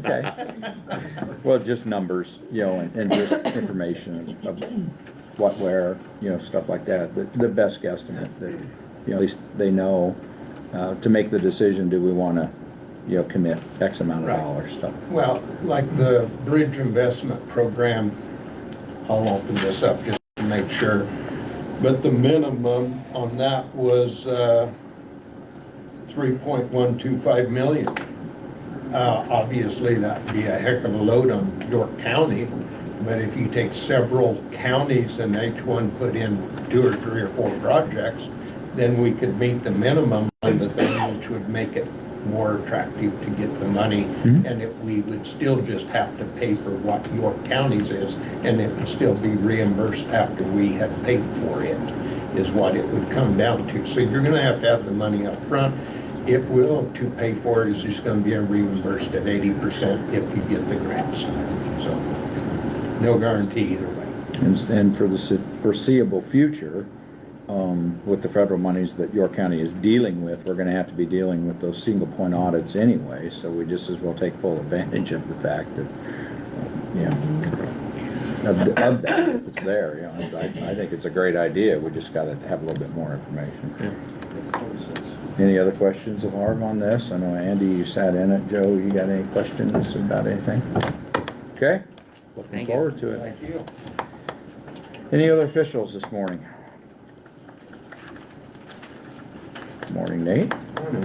Okay. Well, just numbers, and just information of what, where, stuff like that. The best guesstimate that, at least they know to make the decision, do we want to, commit X amount of Right. dollars, stuff. Well, like the bridge investment program, I'll open this up just to make sure. But the minimum on that was 3.125 million. Obviously, that'd be a heck of a load on York County, but if you take several counties and each one put in 2 or 3 or 4 projects, then we could meet the minimum on the thing, which would make it more attractive to get the money. And if we would still just have to pay for what York County's is, and it would still be reimbursed after we had paid for it, is what it would come down to. So you're gonna have to have the money up front. If will to pay for it is just gonna be reimbursed at 80% if you get the grants. So, no guarantee either way. And for the foreseeable future, with the federal monies that York County is dealing with, we're going to have to be dealing with those single point audits anyway, so we just as well take full advantage of the fact that, of that, if it's there. I think it's a great idea. We just got to have a little bit more information. Yeah. Any other questions of Harv on this? I know Andy, you sat in it. Joe, you got any questions about anything? Okay, looking Thank you. forward to it. Thank you. Any other officials this morning? Morning, Nate. Morning.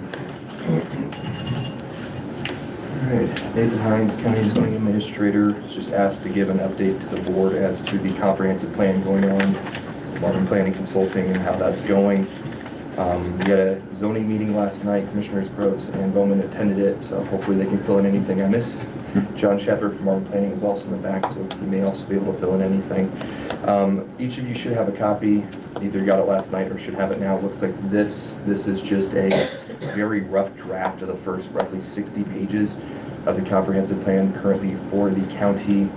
All right, Nathan Hines, County Zoning Administrator, is just asked to give an update to the board as to the comprehensive plan going on, Marvin Planning Consulting, and how that's going. We had a zoning meeting last night. Commissioners Gross and Bowman attended it, so hopefully they can fill in anything I missed. John Shepard from Marvin Planning is also in the back, so he may also be able to fill in anything. Each of you should have a copy. Either got it last night or should have it now. It looks like this is just a very rough draft of the first roughly 60 pages of the comprehensive plan currently for the county.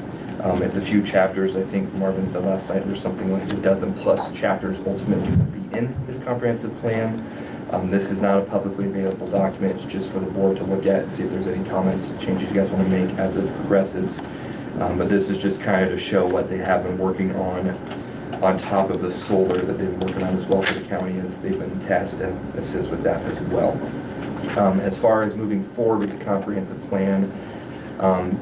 It's a few chapters. I think Marvin said last night there's something like a dozen plus chapters ultimately will be in this comprehensive plan. This is not a publicly available document. It's just for the board to look at and see if there's any comments, changes you guys want to make as it progresses. But this is just kind of to show what they have been working on top of the solar that they've been working on as well for the county, as they've been tasked to assist with that as well. As far as moving forward with the comprehensive plan,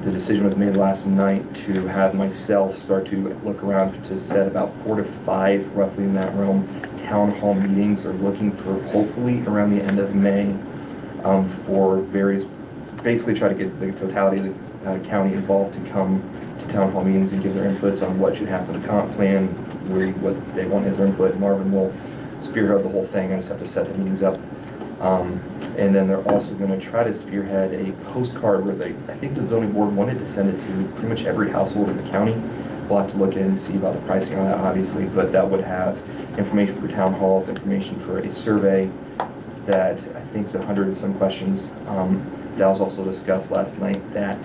the decision was made last night to have myself start to look around to set about 4 to 5, roughly in that realm, town hall meetings. Are looking for hopefully around the end of May for various, basically try to get the totality of the county involved to come to town hall meetings and give their inputs on what should happen to the comp plan, what they want as their input. Marvin will spearhead the whole thing. I just have to set the meetings up. And then they're also going to try to spearhead a postcard where I think the zoning board wanted to send it to pretty much every household in the county. We'll have to look in and see about the pricing on that, obviously, but that would have information for town halls, information for a survey that I think is 100 and some questions. That was also discussed last night that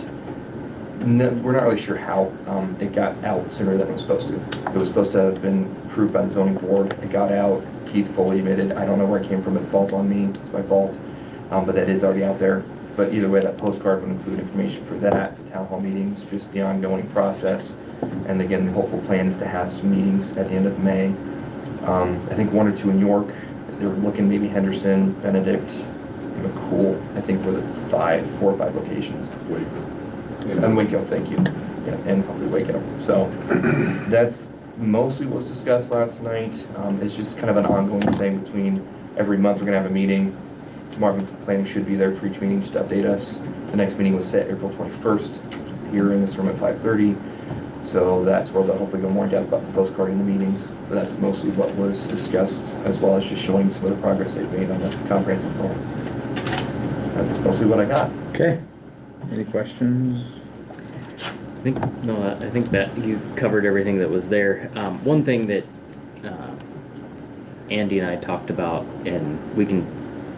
we're not really sure how it got out sooner than it was supposed to. It was supposed to have been approved by the zoning board. It got out. Keith fully admitted, I don't know where it came from. It falls on me. It's my fault. But that is already out there. But either way, that postcard would include information for that, the town hall meetings, just the ongoing process. And again, the hopeful plan is to have some meetings at the end of May. I think 1 or 2 in York. They're looking maybe Henderson, Benedict, McCool. I think were the 4 or 5 locations. And Waco, thank you. Yes, and hopefully Waco. So that's mostly what was discussed last night. It's just kind of an ongoing thing between every month we're gonna have a meeting. Marvin Planning should be there for each meeting just to update us. The next meeting was set April 21st here in this room at 5:30. So that's where they'll hopefully go more in depth about the postcard in the meetings. But that's mostly what was discussed, as well as just showing some of the progress they've made on the comprehensive plan. That's mostly what I got. Okay. Any questions? I think that you covered everything that was there. One thing that Andy and I talked about, and we can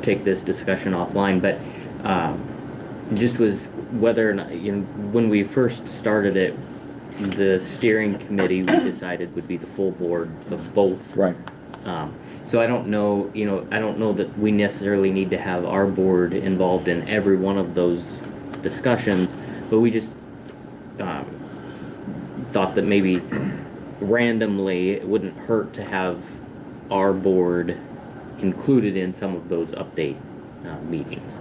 take this discussion offline, but just was whether or not, when we first started it, the steering committee we decided would be the full board of both. Right. So I don't know, I don't know that we necessarily need to have our board involved in every one of those discussions, but we just thought that maybe randomly it wouldn't hurt to have our board included in some of those update meetings.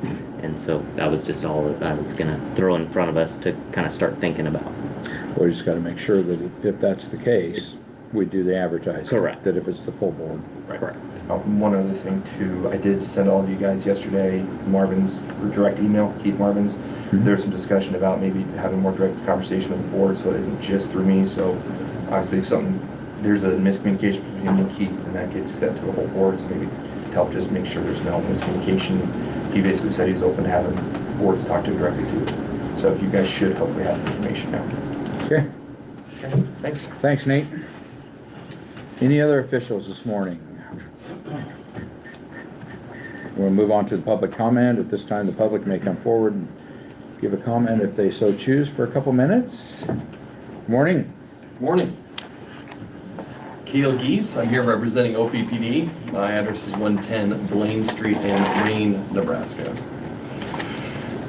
And so that was just all that I was going to throw in front of us to kind of start thinking about. We just gotta make sure that if that's the case, we do the advertising. Correct. That if it's the full board. Correct. One other thing too, I did send all of you guys yesterday Marvin's direct email, Keith Marvin's. There's some discussion about maybe having more direct conversation with the board, so it isn't just through me. So obviously if there's a miscommunication between me and Keith, and that gets sent to the whole board, so maybe to help just make sure there's no miscommunication. He basically said he's open to having boards talk to directly too. So if you guys should hopefully have the information now. Okay, Okay, thanks. thanks, Nate. Any other officials this morning? We'll move on to the public comment. At this time, the public may come forward and give a comment if they so choose for a couple minutes. Morning. Morning. Keel Geese, I'm here representing OPPD. My address is 110 Blaine Street in Rayne, Nebraska.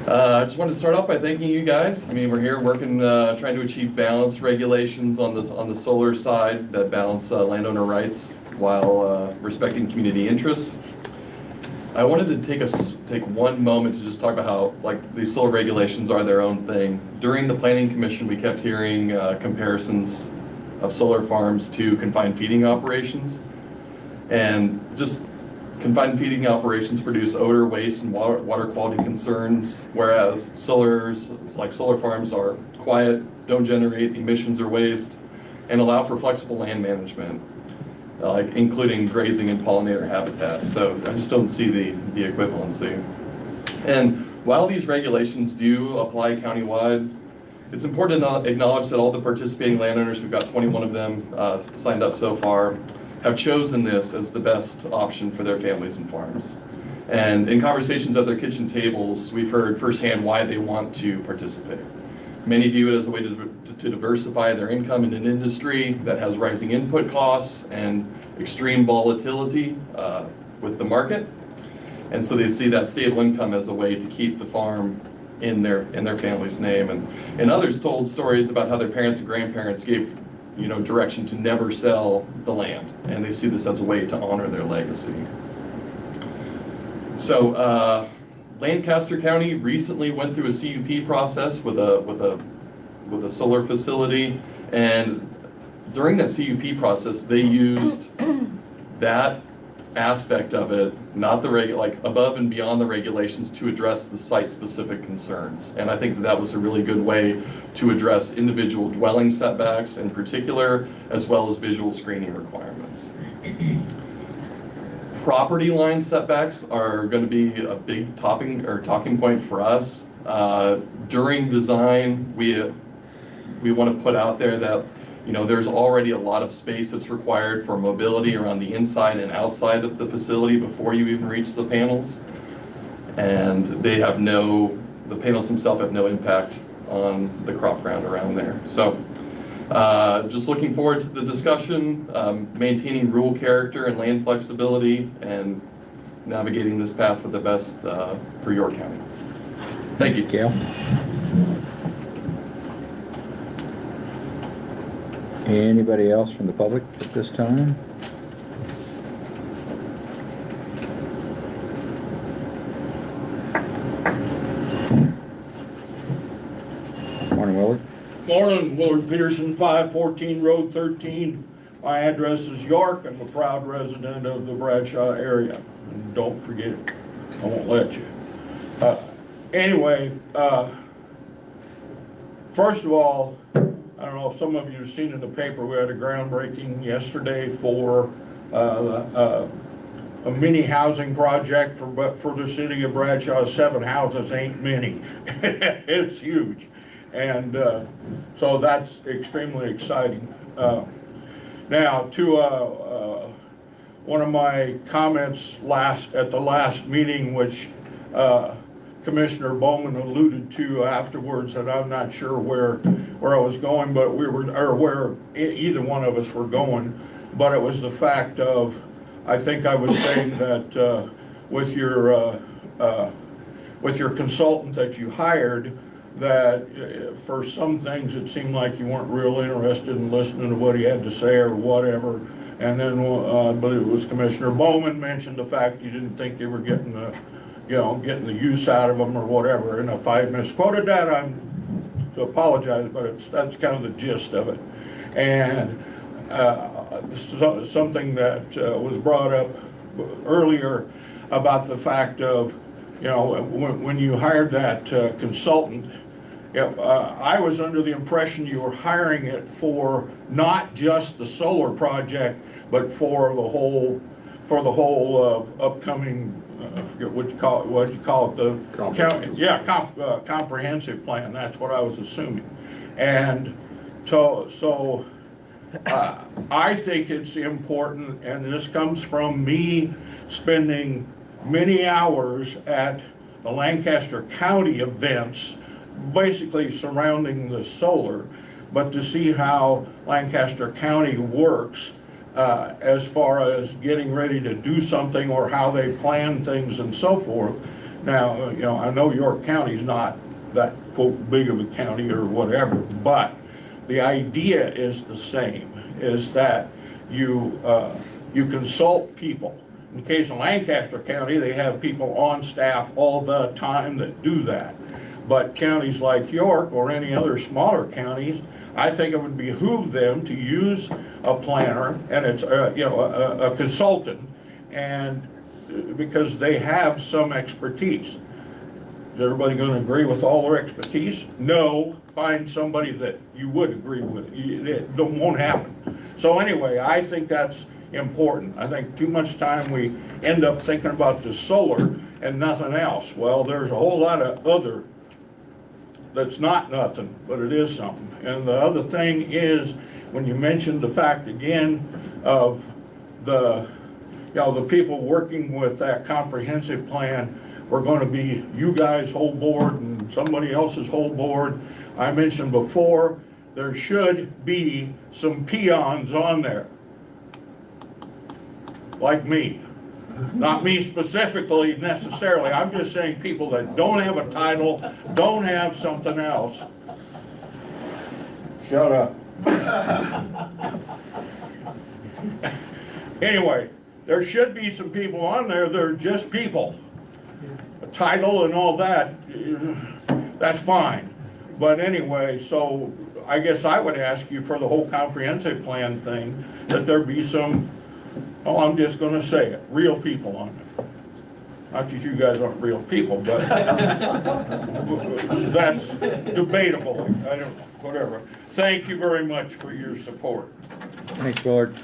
I just wanted to start off by thanking you guys. I mean, we're here working, trying to achieve balanced regulations on the solar side that balance landowner rights while respecting community interests. I wanted to take one moment to just talk about how, like, these solar regulations are their own thing. During the Planning Commission, we kept hearing comparisons of solar farms to confined feeding operations. And just confined feeding operations produce odor, waste, and water quality concerns, whereas solar farms are quiet, don't generate emissions or waste, and allow for flexible land management, like including grazing and pollinator habitat. So I just don't see the equivalency. And while these regulations do apply countywide, it's important to acknowledge that all the participating landowners, we've got 21 of them signed up so far, have chosen this as the best option for their families and farms. And in conversations at their kitchen tables, we've heard firsthand why they want to participate. Many view it as a way to diversify their income in an industry that has rising input costs and extreme volatility with the market. And so they see that stable income as a way to keep the farm in their family's name. And others told stories about how their parents and grandparents gave direction to never sell the land, and they see this as a way to honor their legacy. So Lancaster County recently went through a CUP process with a solar facility, and during that CUP process they used that aspect of it, not the above and beyond the regulations, to address the site-specific concerns. And I think that was a really good way to address individual dwelling setbacks in particular, as well as visual screening requirements. Property line setbacks are going to be a big talking point for us. During design, we want to put out there that there's already a lot of space that's required for mobility around the inside and outside of the facility before you even reach the panels. And the panels themselves have no impact on the crop ground around there. So just looking forward to the discussion, maintaining rural character and land flexibility, and navigating this path for the best for your county. Thank you. Gail? Anybody else from the public at this time? Morning, Willard. Morning, Willard Peterson, 514 Road 13. My address is York. I'm a proud resident of the Bradshaw area. And don't forget it. I won't let you. Anyway, first of all, I don't know if some of you have seen in the paper, we had a groundbreaking yesterday for a mini housing project for the city of Bradshaw. 7 houses ain't many. It's huge. And so that's extremely exciting. Now, to one of my comments at the last meeting, which Commissioner Bowman alluded to afterwards, that I'm not sure where I was going, but where either one of us were going, but it was the fact of, I think I was saying that with your consultant that you hired, that for some things, it seemed like you weren't real interested in listening to what he had to say or whatever. And then, I believe it was Commissioner Bowman mentioned the fact you didn't think you were getting the, getting the use out of them or whatever. And if I misquoted that, I'm to apologize, but that's kind of the gist of it. And something that was brought up earlier about the fact of, when you hired that consultant, I was under the impression you were hiring it for not just the solar project, but for the whole upcoming, I forget what you call it, the comprehensive plan. That's what I was assuming. And so I think it's important, and this comes from me spending many hours at the Lancaster County events, basically surrounding the solar, but to see how Lancaster County works as far as getting ready to do something or how they plan things and so forth. Now, I know York County's not that quote big of a county or whatever, but the idea is the same, is that you consult people. In the case of Lancaster County, they have people on staff all the time that do that. But counties like York or any other smaller counties, I think it would behoove them to use a planner and it's a consultant, and because they have some expertise. Is everybody going to agree with all their expertise? No. Find somebody that you would agree with. It won't happen. So anyway, I think that's important. I think too much time we end up thinking about the solar and nothing else. Well, there's a whole lot of other that's not nothing, but it is something. And the other thing is, when you mentioned the fact again of the people working with that comprehensive plan were going to be you guys' whole board and somebody else's whole board. I mentioned before, there should be some peons on there, like me. Not me specifically necessarily, I'm just saying people that don't have a title, don't have something else. Shut up. Anyway, there should be some people on there that are just people. A title and all that, that's fine. But anyway, so I guess I would ask you for the whole comprehensive plan thing, that there be some, I'm just gonna say it, real people on it. Not that you guys aren't real people, but that's debatable, I don't know, whatever. Thank you very much for your support. Thanks, Willard.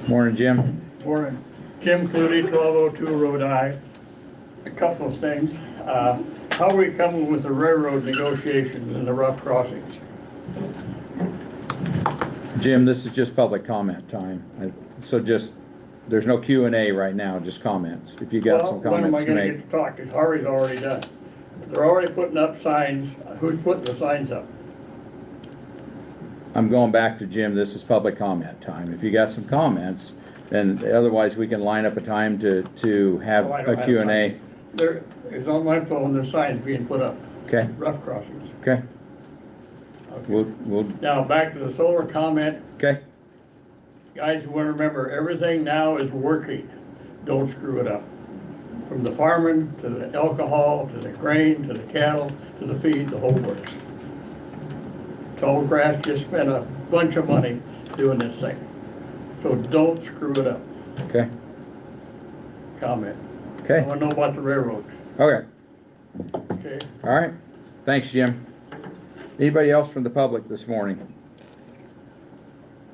Morning, Jim. Morning. Jim Clutie, 1202 Road I. A couple of things. How are we coming with the railroad negotiations and the rough crossings? Jim, this is just public comment time. So just, there's no Q&A right now, just comments. If you got some Well, when am comments I to gonna make. get to talk? Because Harvey's already done. They're already putting up signs. Who's putting the signs up? I'm going back to Jim, this is public comment time. If you got some comments, then otherwise we can line up a time to have Oh, I don't a have Q&A. time. There is on my phone, there's signs being put up, Okay, rough crossings. okay. Okay. We'll, Now, back to the solar comment. okay, Guys, you want to remember, everything now is working. Don't screw it up. From the farming, to the alcohol, to the grain, to the cattle, to the feed, the whole works. Tallgrass just spent a bunch of money doing this thing. So don't screw it up. okay, Comment. I okay, want to know about the railroad, okay. okay? All right, thanks, Jim. Anybody else from the public this morning?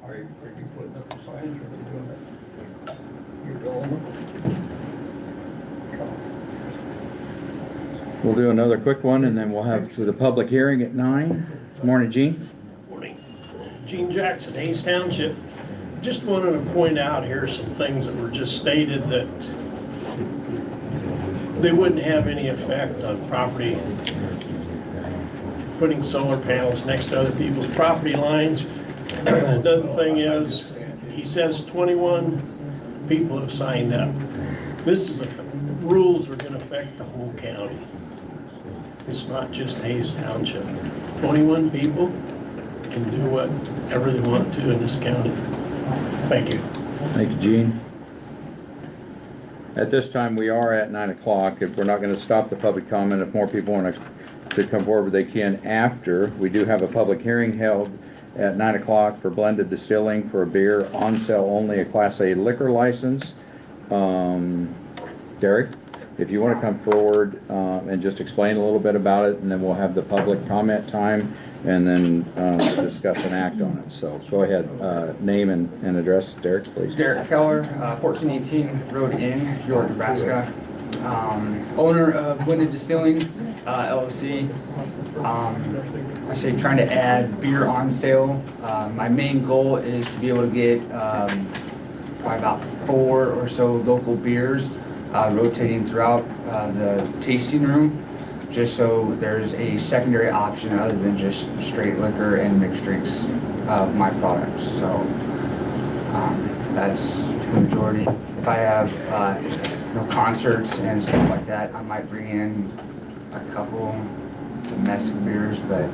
Are you putting up the signs or are you doing it? You're doing it? We'll do another quick one and then we'll have to the public hearing at 9. Morning, Gene. Morning. Gene Jackson, Hayes Township. Just wanted to point out here some things that were just stated that they wouldn't have any effect on property, putting solar panels next to other people's property lines. Another thing is, he says 21 people have signed up. This is, rules are gonna affect the whole county. It's not just Hayes Township. 21 people can do whatever they want to in this county. Thank you. Thank you, Gene. At this time, we are at 9 o'clock. If we're not going to stop the public comment, if more people want to come forward, they can after. We do have a public hearing held at 9 o'clock for blended distilling for a beer on sale only, a Class A liquor license. Derek, if you want to come forward and just explain a little bit about it, and then we'll have the public comment time, and then discuss an act on it. So go ahead, name and address, Derek, please. Derek Keller, 1418 Road Inn, York, Nebraska. Owner of Blended Distilling, LLC. I say trying to add beer on sale. My main goal is to be able to get probably about 4 or so local beers rotating throughout the tasting room, just so there's a secondary option other than just straight liquor and mixed drinks of my products. So that's the majority. If I have concerts and stuff like that, I might bring in a couple domestic beers, but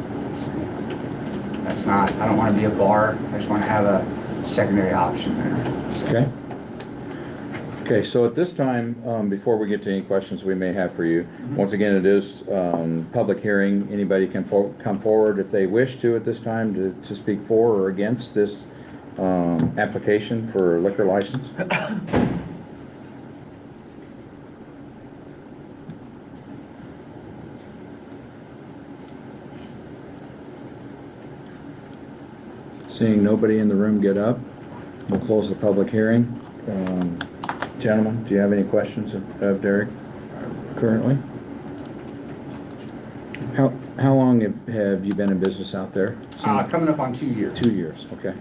that's not, I don't want to be a bar. I just want to have a secondary option there. So. Okay. Okay, so at this time, before we get to any questions we may have for you, once again, it is public hearing. Anybody can come forward if they wish to at this time to speak for or against this application for liquor license. Seeing nobody in the room get up, we'll close the public hearing. Gentlemen, do you have any questions of Derek currently? How long have you been in business out there? Coming up on 2 years. 2 years, okay.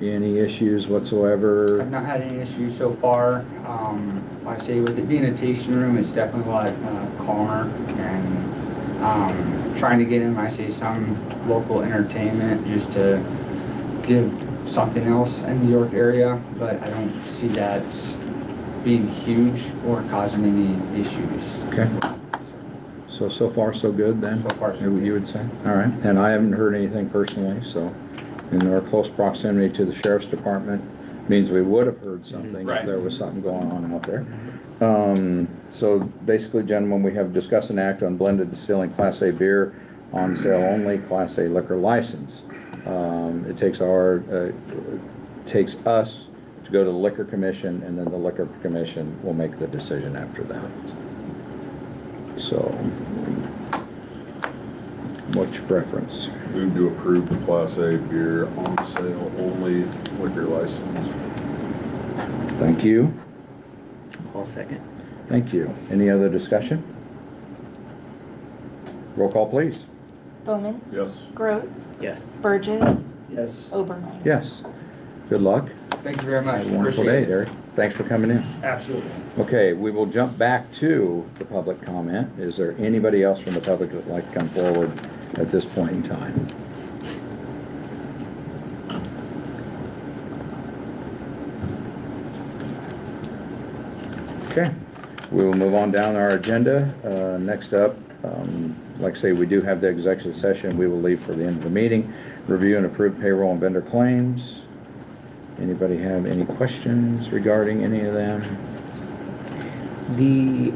Any issues whatsoever? I've not had any issues so far. Like I say, with it being a tasting room, it's definitely a lot calmer, and trying to get in, I say, some local entertainment just to give something else in the York area, but I don't see that being huge or causing any issues. Okay. So far so good then? So far, so good. You would say? All right. And I haven't heard anything personally, so in our close proximity to the sheriff's department means we would have heard something if there was something going on out there. So basically, gentlemen, we have discussed an act on blended distilling Class A beer on sale only, Class A liquor license. It takes us to go to the Liquor Commission, and then the Liquor Commission will make the decision after that. So, what's your preference? Move to approve the Class A beer on sale only liquor license. Thank you. I'll second. Thank you. Any other discussion? Roll call, please. Bowman, Yes. Groves, Yes. Burgess, Yes. Obermeyer. Yes. Good luck. Thank you very much. Have a wonderful Appreciate day, it. Derek. Thanks for coming in. Absolutely. Okay, we will jump back to the public comment. Is there anybody else from the public that would like to come forward at this point in time? Okay, we will move on down our agenda. Next up, like I say, we do have the executive session. We will leave for the end of the meeting. Review and approve payroll and vendor claims. Anybody have any questions regarding any of them? The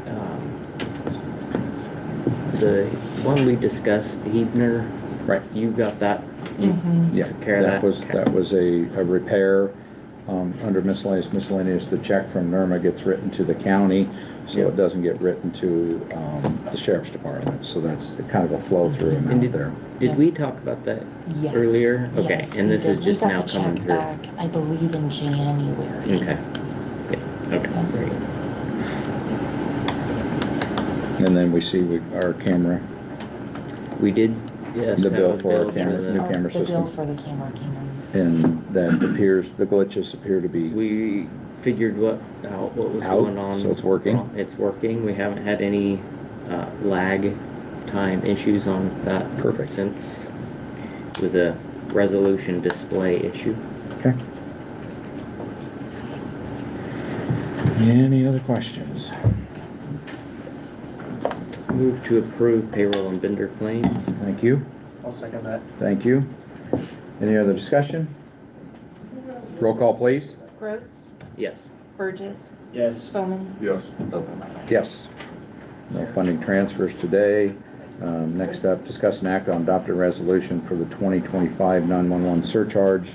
one we discussed, Hebner, Right. you got that? You Yeah, took care of that? Okay. that was a repair, under miscellaneous, the check from NERMA gets written to the county, so Yep. it doesn't get written to, the sheriff's department, so that's kind of a flow-through And amount there. Did we talk about that Yes. earlier? Okay, Yes, and we this is did. just We got now the coming check through? back, I believe in January. Okay. Yeah, okay, great. And then we see our camera, We did, yes. The have bill a for our bill camera. for New the- camera The bill system. for the camera came in. and that the glitches appear to be, We figured out what was Out, going on. so it's working? It's working. We haven't had any lag time issues on that. Perfect. Since it was a resolution display issue. Okay. Any other questions? Move to approve payroll and vendor claims. Thank you. I'll second that. Thank you. Any other discussion? Roll call, please. Rhodes, Yes. Burgess, Yes. Bowman, Yes. Obermeyer. Yes. No funding transfers today. Next up, discuss and act on adopted resolution for the 2025 911 surcharge.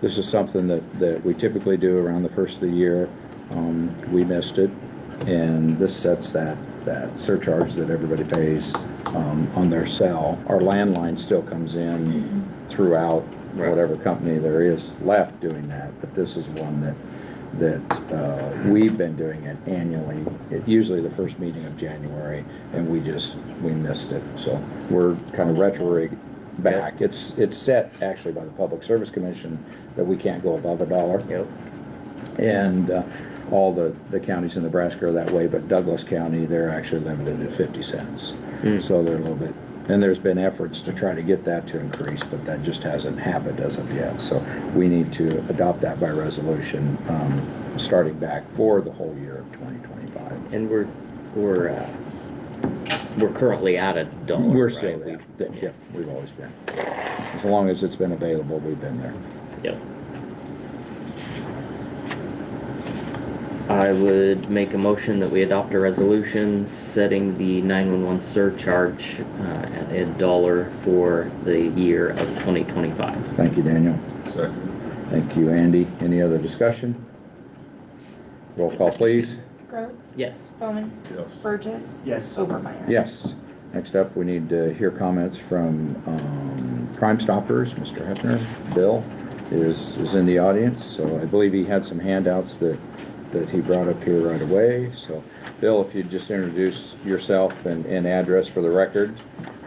This is something that we typically do around the first of the year. We missed it, and this sets that surcharge that everybody pays on their cell. Our landline still comes in throughout Right. whatever company there is left doing that, but this is one that we've been doing it annually, usually the first meeting of January, and we missed it. So we're kind of retro back. It's set actually by the Public Service Commission that we can't go above $1. Yep. And all the counties in Nebraska are that way, but Douglas County, they're actually limited at 50 cents. So they're a little bit, and there's been efforts to try to get that to increase, but that just hasn't happened as of yet. So we need to adopt that by resolution, starting back for the whole year of 2025. And we're currently at $1. We're right? still there. Yep, we've always been. As long as it's been available, we've been there. Yep. I would make a motion that we adopt a resolution setting the 911 surcharge at $1 for the year of 2025. Thank you, Daniel. Second. Thank you, Andy. Any other discussion? Roll call, please. Rhodes, Yes. Bowman, Yes. Burgess, Yes. Obermeyer. Yes. Next up, we need to hear comments from Crime Stoppers. Mr. Hefner, Bill is in the audience, so I believe he had some handouts that he brought up here right away. So, Bill, if you'd just introduce yourself and address for the record,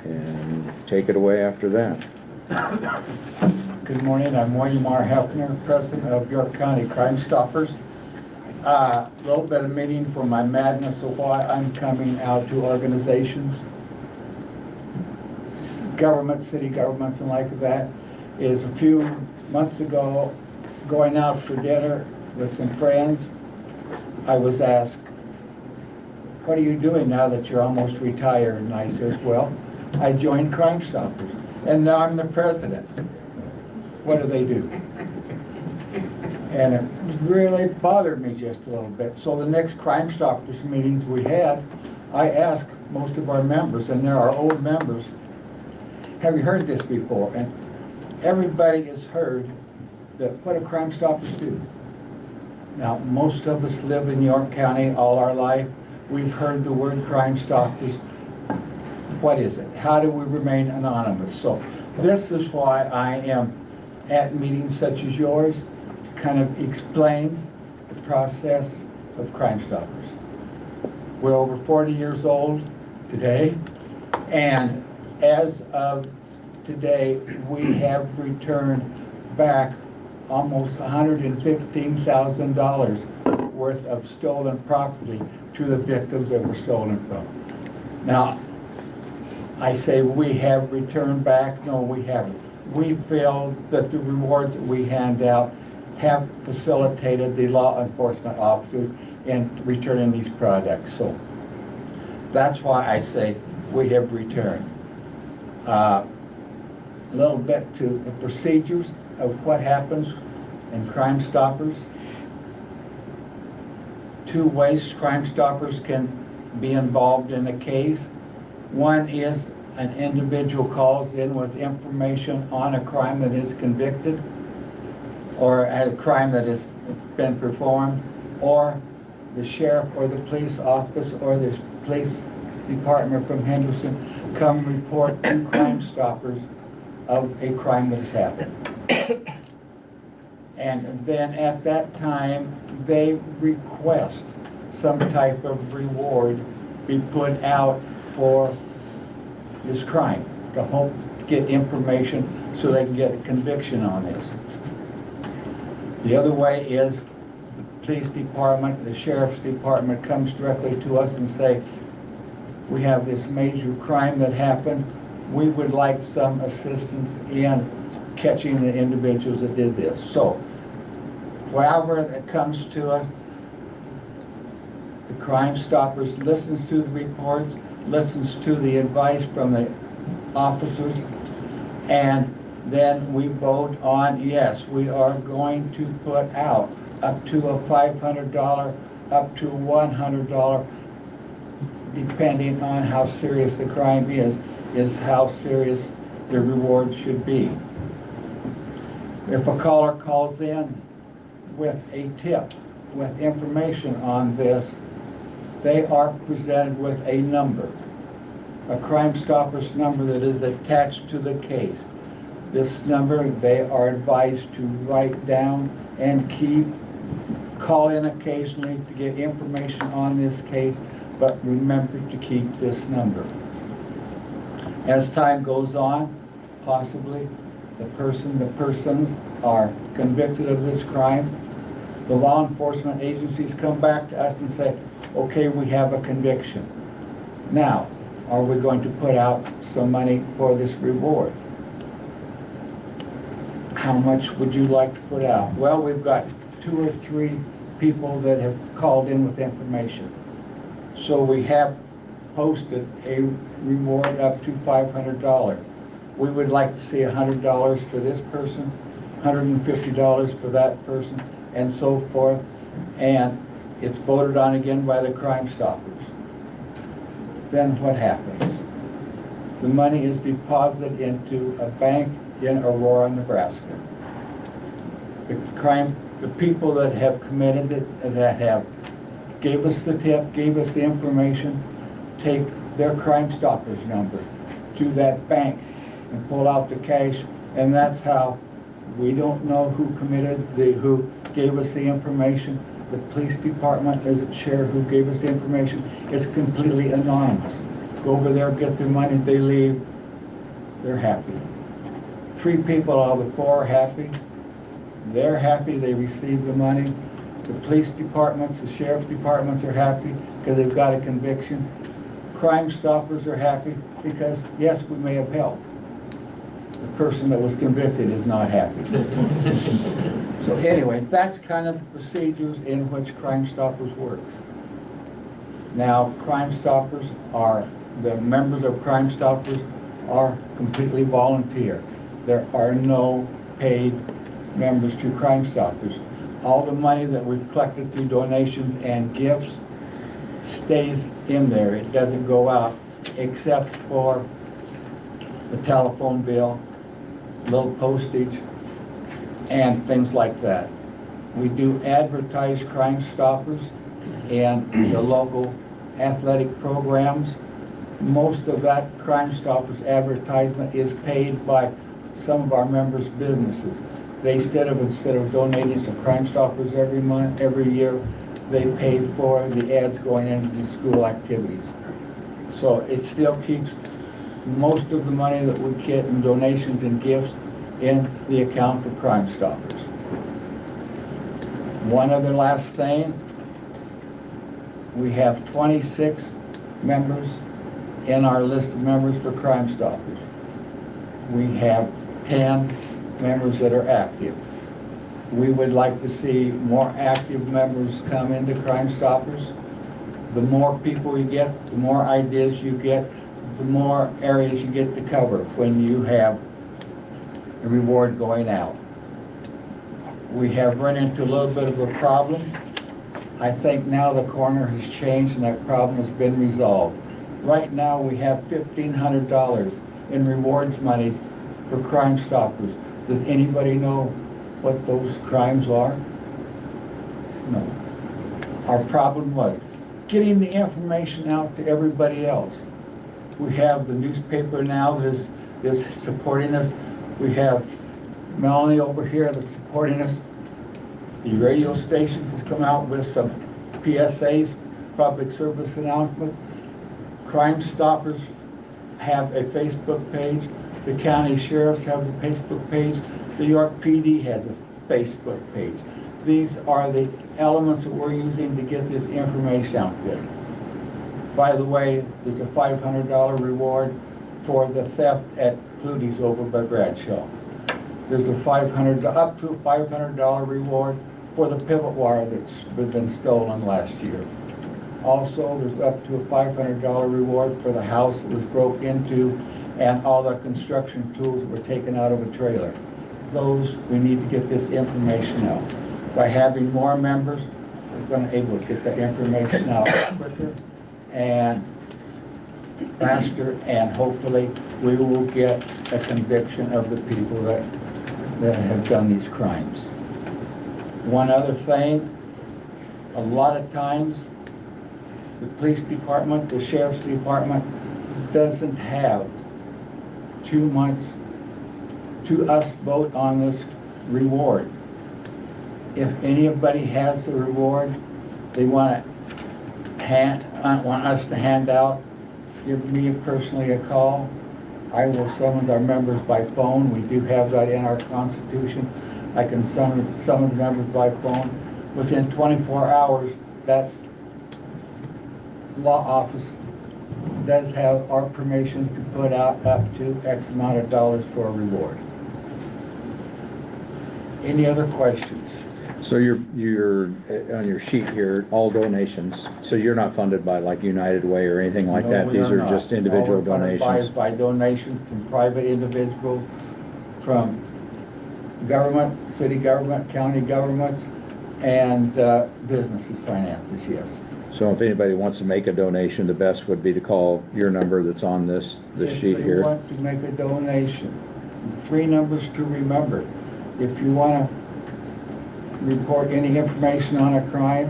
and take it away after that. Good morning, I'm William R. Hefner, President of York County Crime Stoppers. A little bit of meaning for my madness of why I'm coming out to organizations, government, city governments and like that, is a few months ago, going out for dinner with some friends, I was asked, what are you doing now that you're almost retired? And I says, well, I joined Crime Stoppers, and now I'm the president. What do they do? And it really bothered me just a little bit. So the next Crime Stoppers meetings we had, I asked most of our members, and there are old members, have you heard this before? And everybody has heard that what do Crime Stoppers do? Now, most of us live in York County all our life. We've heard the word Crime Stoppers. What is it? How do we remain anonymous? So this is why I am at meetings such as yours, to kind of explain the process of Crime Stoppers. We're over 40 years old today, and as of today, we have returned back almost $115,000 worth of stolen property to the victims that were stolen from. Now, I say we have returned back, no, we haven't. We feel that the rewards that we hand out have facilitated the law enforcement officers in returning these products. So that's why I say we have returned. A little bit to the procedures of what happens in Crime Stoppers. Two ways Crime Stoppers can be involved in a case. One is an individual calls in with information on a crime that is convicted, or a crime that has been performed, or the sheriff or the police office or the police department from Henderson come report to Crime Stoppers of a crime that has happened. And then at that time, they request some type of reward be put out for this crime, to hope to get information so they can get a conviction on this. The other way is the police department, the sheriff's department comes directly to us and say, we have this major crime that happened. We would like some assistance in catching the individuals that did this. So, wherever it comes to us, the Crime Stoppers listens to the reports, listens to the advice from the officers, and then we vote on, yes, we are going to put out up to a $500, up to $100, depending on how serious the crime is how serious the reward should be. If a caller calls in with a tip, with information on this, they are presented with a number, a Crime Stoppers number that is attached to the case. This number they are advised to write down and keep. Call in occasionally to get information on this case, but remember to keep this number. As time goes on, possibly the persons are convicted of this crime. The law enforcement agencies come back to us and say, okay, we have a conviction. Now, are we going to put out some money for this reward? How much would you like to put out? Well, we've got 2 or 3 people that have called in with information. So we have posted a reward up to $500. We would like to see $100 for this person, $150 for that person, and so forth. And it's voted on again by the Crime Stoppers. Then what happens? The money is deposited into a bank in Aurora, Nebraska. The people that have committed it, that have gave us the tip, gave us the information, take their Crime Stoppers number to that bank and pull out the cash, and that's how we don't know who who gave us the information. The police department isn't sure who gave us the information. It's completely anonymous. Go over there, get their money, they leave, they're happy. 3 people out of the 4 are happy. They're happy they received the money. The police departments, the sheriff's departments are happy because they've got a conviction. Crime Stoppers are happy because, yes, we may have helped. The person that was convicted is not happy. So anyway, that's kind of the procedures in which Crime Stoppers works. Now, Crime Stoppers the members of Crime Stoppers are completely volunteer. There are no paid members to Crime Stoppers. All the money that we've collected through donations and gifts stays in there. It doesn't go out except for the telephone bill, little postage, and things like that. We do advertise Crime Stoppers in the local athletic programs. Most of that Crime Stoppers advertisement is paid by some of our members' businesses. They instead of donating to Crime Stoppers every year, they pay for the ads going into the school activities. So it still keeps most of the money that we get in donations and gifts in the account of Crime Stoppers. One other last thing, we have 26 members in our list of members for Crime Stoppers. We have 10 members that are active. We would like to see more active members come into Crime Stoppers. The more people you get, the more ideas you get, the more areas you get to cover when you have a reward going out. We have run into a little bit of a problem. I think now the coroner has changed and that problem has been resolved. Right now we have $1,500 in rewards money for Crime Stoppers. Does anybody know what those crimes are? No. Our problem was getting the information out to everybody else. We have the newspaper now that is supporting us. We have Melanie over here that's supporting us. The radio station has come out with some PSAs, public service announcements. Crime Stoppers have a Facebook page. The county sheriffs have a Facebook page. The York PD has a Facebook page. These are the elements that we're using to get this information out there. By the way, there's a $500 reward for the theft at Clutie's over by Bradshaw. There's a up to $500 reward for the pivot wire that's been stolen last year. Also, there's up to a $500 reward for the house that was broke into and all the construction tools that were taken out of a trailer. Those, we need to get this information out. By having more members, we're going to able to get that information out quicker and faster, and hopefully we will get a conviction of the people that have done these crimes. One other thing, a lot of times, the police department, the sheriff's department doesn't have 2 months to us vote on this reward. If anybody has the reward they want us to hand out, give me personally a call. I will summon our members by phone. We do have that in our Constitution. I can summon the members by phone. Within 24 hours, that law office does have our permission to put out up to X amount of dollars for a reward. Any other questions? So you're on your sheet here, all donations, so you're not funded by like United Way or anything like No, that? we These are not. just individual All we're funded donations? By donations from private individuals, from government, city government, county governments, and businesses' finances, yes. So if anybody wants to make a donation, the best would be to call your number that's on this sheet If you here. want to make a donation, 3 numbers to remember. If you want to report any information on a crime,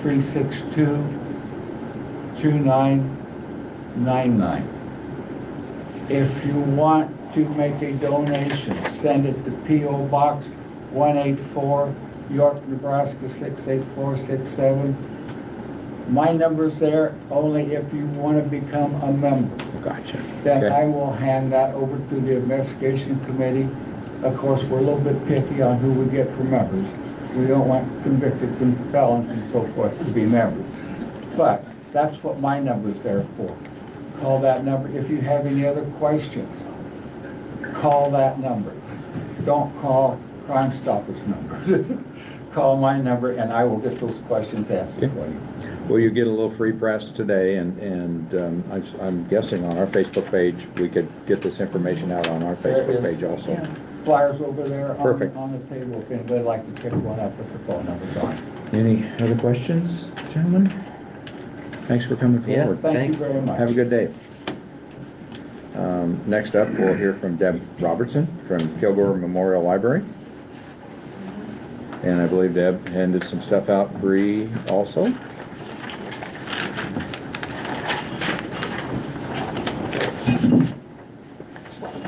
362-2999. If you want to make a donation, send it to P.O. Box 184, York, Nebraska 68467. My number's there only if you want to become a member. Gotcha. Then Okay. I will hand that over to the investigation committee. Of course, we're a little bit picky on who we get for members. We don't want convicted felons and so forth to be members. But that's what my number's there for. Call that number. If you have any other questions, call that number. Don't call Crime Stoppers number. Just call my number and I will get those questions answered for you. Well, you get a little free press today, and I'm guessing on our Facebook page, we could get this information out on our There Facebook is- page also. Flyers over there Perfect. on the table if anybody'd like to pick one up with the phone numbers on. Any other questions, gentlemen? Thanks for coming Yeah. forward. Thank you Thanks. very much. Have a good day. Next up, we'll hear from Deb Robertson from Kilgore Memorial Library. And I believe Deb handed some stuff out, Bree also.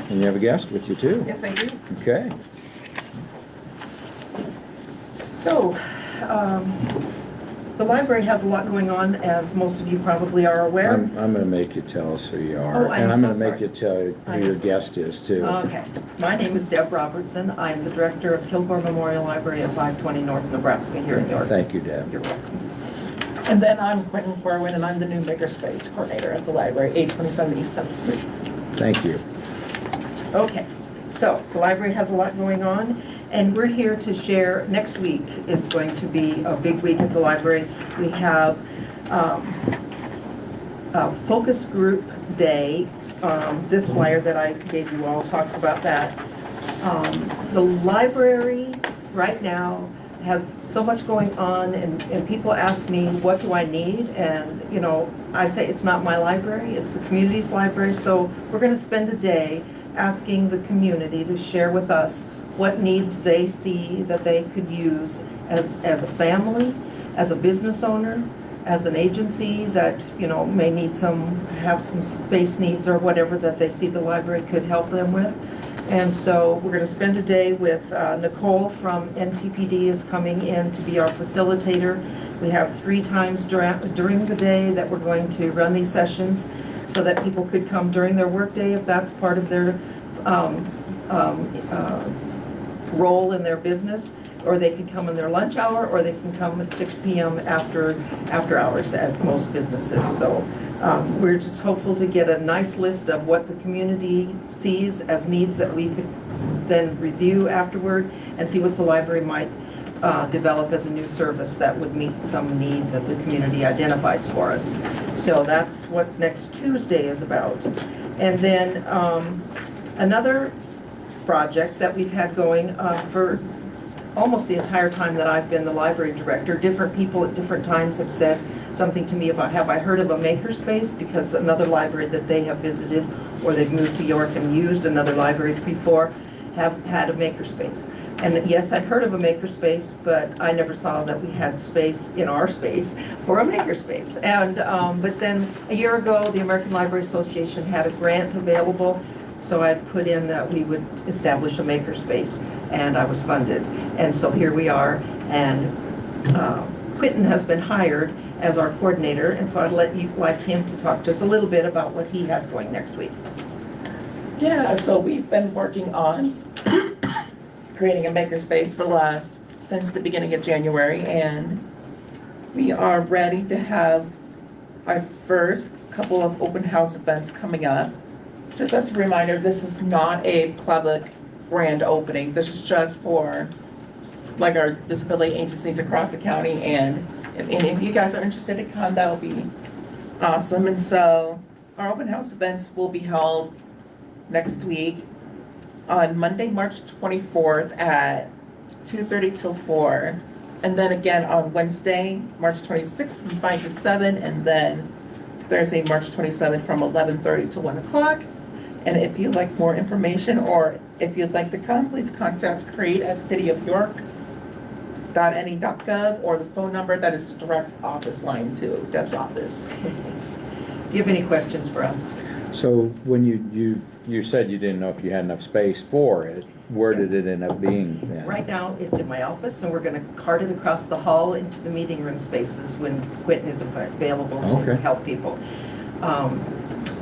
And you have a guest with you too? Yes, I do. Okay. So, the library has a lot going on, as most of you probably are aware. I'm gonna make you tell us who you are. Oh, I'm And I'm so gonna make sorry. you tell who I'm your so guest is too. Okay. My name is Deb Robertson. I'm the director of Kilgore Memorial Library at 520 North Nebraska here in York. Thank you, Deb. You're welcome. And then I'm Quentin Corwin, and I'm the new makerspace coordinator at the library, 827 East 7th Street. Thank you. Okay, so the library has a lot going on, and we're here to share. Next week is going to be a big week at the library. We have a focus group day. This flyer that I gave you all talks about that. The library right now has so much going on, and people ask me, what do I need? And, you know, I say it's not my library, it's the community's library. So we're going to spend a day asking the community to share with us what needs they see that they could use as a family, as a business owner, as an agency that, you know, may need have some space needs or whatever that they see the library could help them with. And so we're going to spend a day with Nicole from NPPD is coming in to be our facilitator. We have 3 times during the day that we're going to run these sessions so that people could come during their workday if that's part of their role in their business, or they could come in their lunch hour, or they can come at 6 p.m. after hours at most businesses. So we're just hopeful to get a nice list of what the community sees as needs that then review afterward and see what the library might develop as a new service that would meet some need that the community identifies for us. So that's what next Tuesday is about. And then another project that we've had going for almost the entire time that I've been the library director. Different people at different times have said something to me about, have I heard of a makerspace? Because another library that they have visited, or they've moved to York and used another library before, have had a makerspace. And yes, I've heard of a makerspace, but I never saw that we had space in our space for a makerspace. And, but then a year ago, the American Library Association had a grant available, so I put in that we would establish a makerspace, and I was funded. And so here we are, and Quentin has been hired as our coordinator, and so I'd like him to talk just a little bit about what he has going next week. Yeah, so we've been working on creating a makerspace since the beginning of January, and we are ready to have our first couple of open house events coming up. Just as a reminder, this is not a public grand opening. This is just for like our disability agencies across the county, and if you guys are interested to come, that would be awesome. And so our open house events will be held next week on Monday, March 24th at 2:30 till 4. And then again on Wednesday, March 26th from 5 to 7. And then Thursday, March 27th from 11:30 to 1 o'clock. And if you'd like more information, or if you'd like to come, please contact Create at cityofyork.ne.gov, or the phone number that is the direct office line to Deb's office. Do you have any questions for us? So when you said you didn't know if you had enough space for it, where did it end up being then? Right now, it's in my office, and we're going to cart it across the hall into the meeting room spaces when Quentin is available to Okay. help people.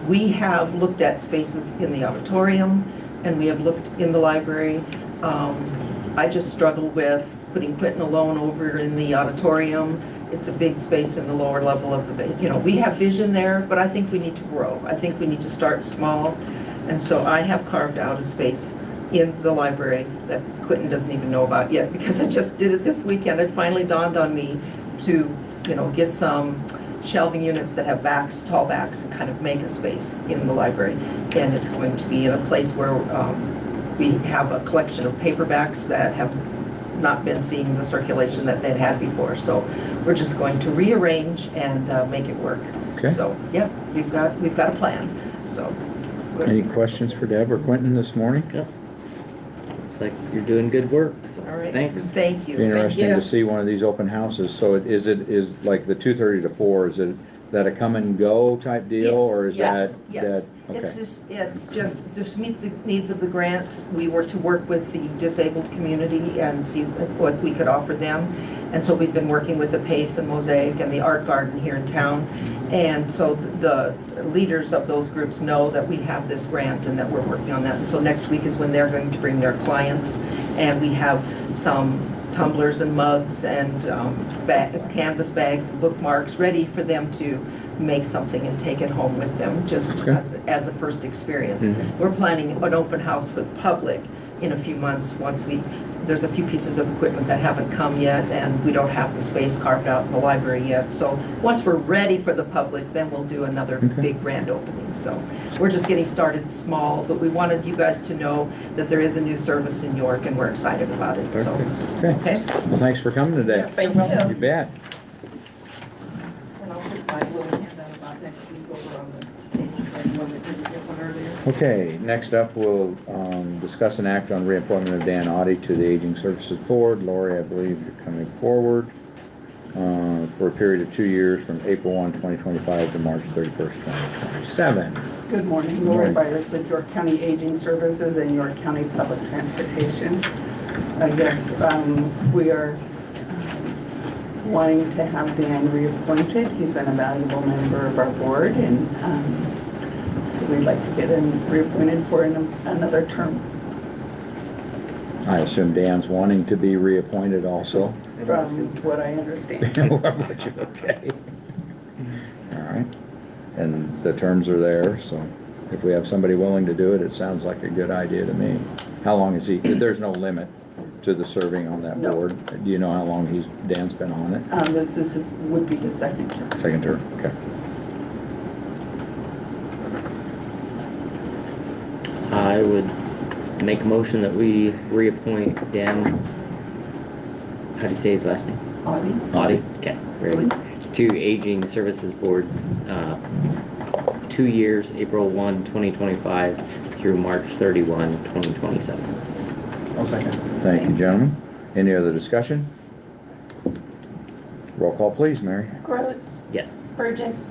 We have looked at spaces in the auditorium, and we have looked in the library. I just struggle with putting Quentin alone over in the auditorium. It's a big space in the lower level of the, we have vision there, but I think we need to grow. I think we need to start small. And so I have carved out a space in the library that Quentin doesn't even know about yet, because I just did it this weekend. It finally dawned on me to, get some shelving units that have backs, tall backs, and kind of make a space in the library. And it's going to be in a place where we have a collection of paperbacks that have not been seeing the circulation that they'd had before. So we're just going to rearrange and make it work. Okay. So, yeah, we've got a plan, so. Any questions for Deb or Quentin this morning? Yep. Looks like you're doing good work, so All right. thanks. Thank you. Be interesting you. to see one of these open houses. So is like the 2:30 to 4, is it that a come and go type deal? Or is Yes, that? yes. Okay. It's just to meet the needs of the grant. We were to work with the disabled community and see what we could offer them. And so we've been working with the Pace and Mosaic and the Art Garden here in town. And so the leaders of those groups know that we have this grant and that we're working on that. And so next week is when they're going to bring their clients. And we have some tumblers and mugs and canvas bags and bookmarks ready for them to make something and take it home with them, just Okay. as a first experience. Mhm. We're planning an open house for the public in a few months, there's a few pieces of equipment that haven't come yet, and we don't have the space carved out in the library yet. So once we're ready for the public, then we'll do another Okay. big grand opening. So we're just getting started small, but we wanted you guys to know that there is a new service in York, and we're excited about it, so. Perfect. Okay. Okay? Well, thanks for coming today. Thank you. You bet. And I'll put my little handout about next week over on the table for anyone that didn't get one earlier. Okay, next up, we'll discuss an act on reappointment of Dan Audie to the Aging Services Board. Lori, I believe you're coming forward for a period of 2 years from April 1, 2025 to March 31st, 2027. Good morning, Good Lori morning. Byers with York County Aging Services and York County Public Transportation. Yes, we are wanting to have Dan reappointed. He's been a valuable member of our board, and so we'd like to get him reappointed for another term. I assume Dan's wanting to be reappointed also. From what I understand. Okay. All right. And the terms are there, so, if we have somebody willing to do it, it sounds like a good idea to me. How long is he, there's no limit to the serving on that No. board? Do you know how long Dan's been on it? This would be the second term. Second term, okay. I would make a motion that we reappoint Dan, how do you say his last name? Audie? Audie, okay, very good. To Aging Services Board, 2 years, April 1, 2025 through March 31, 2027. I'll second. Thank you, gentlemen. Any other discussion? Roll call, please, Mary. Rhodes, Yes. Burgess,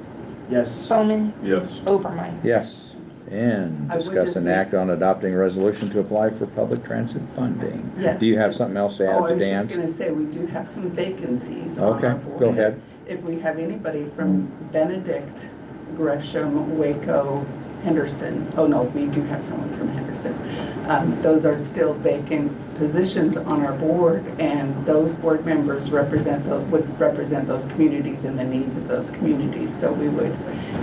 Yes. Bowman, Yes. Obermeyer. Yes. And I would discuss just an make- act on adopting a resolution to apply for public transit funding. Yes. Do you have something else to Oh, add I to was just Dan's? gonna say, we do have some vacancies on Okay, our board. go ahead. If we have anybody from Benedict, Gresham, Waco, Henderson, oh no, we do have someone from Henderson. Those are still vacant positions on our board, and those board members would represent those communities and the needs of those communities. So we would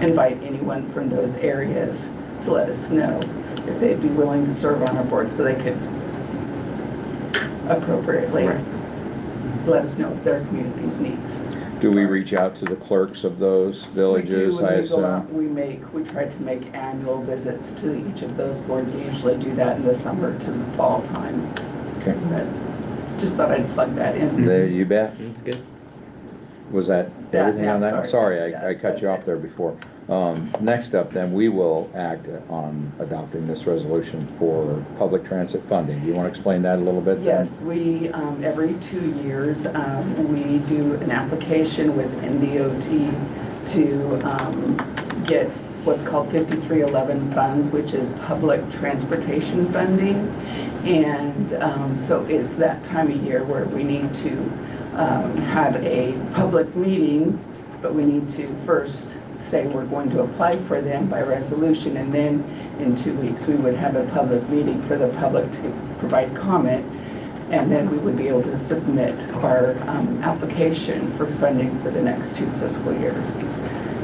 invite anyone from those areas to let us know if they'd be willing to serve on our board, so they could appropriately let us know their community's needs. Do we reach out to the clerks of those villages, We do, I when we go out, assume? we try to make annual visits to each of those boards. We usually do that in the summer to the fall time. Okay. But just thought I'd plug that in. There, you bet. That's good. Was that Yeah, everything on yeah, that? sorry. Sorry, Yeah, I cut you that's off it. there before. Next up, then, we will act on adopting this resolution for public transit funding. Do you want to explain that a little bit? then? Yes, we, every 2 years, we do an application with NDOT to get what's called 5311 funds, which is public transportation funding. And so it's that time of year where we need to have a public meeting, but we need to first say we're going to apply for them by resolution, and then in 2 weeks, we would have a public meeting for the public to provide comment, and then we would be able to submit our application for funding for the next 2 fiscal years.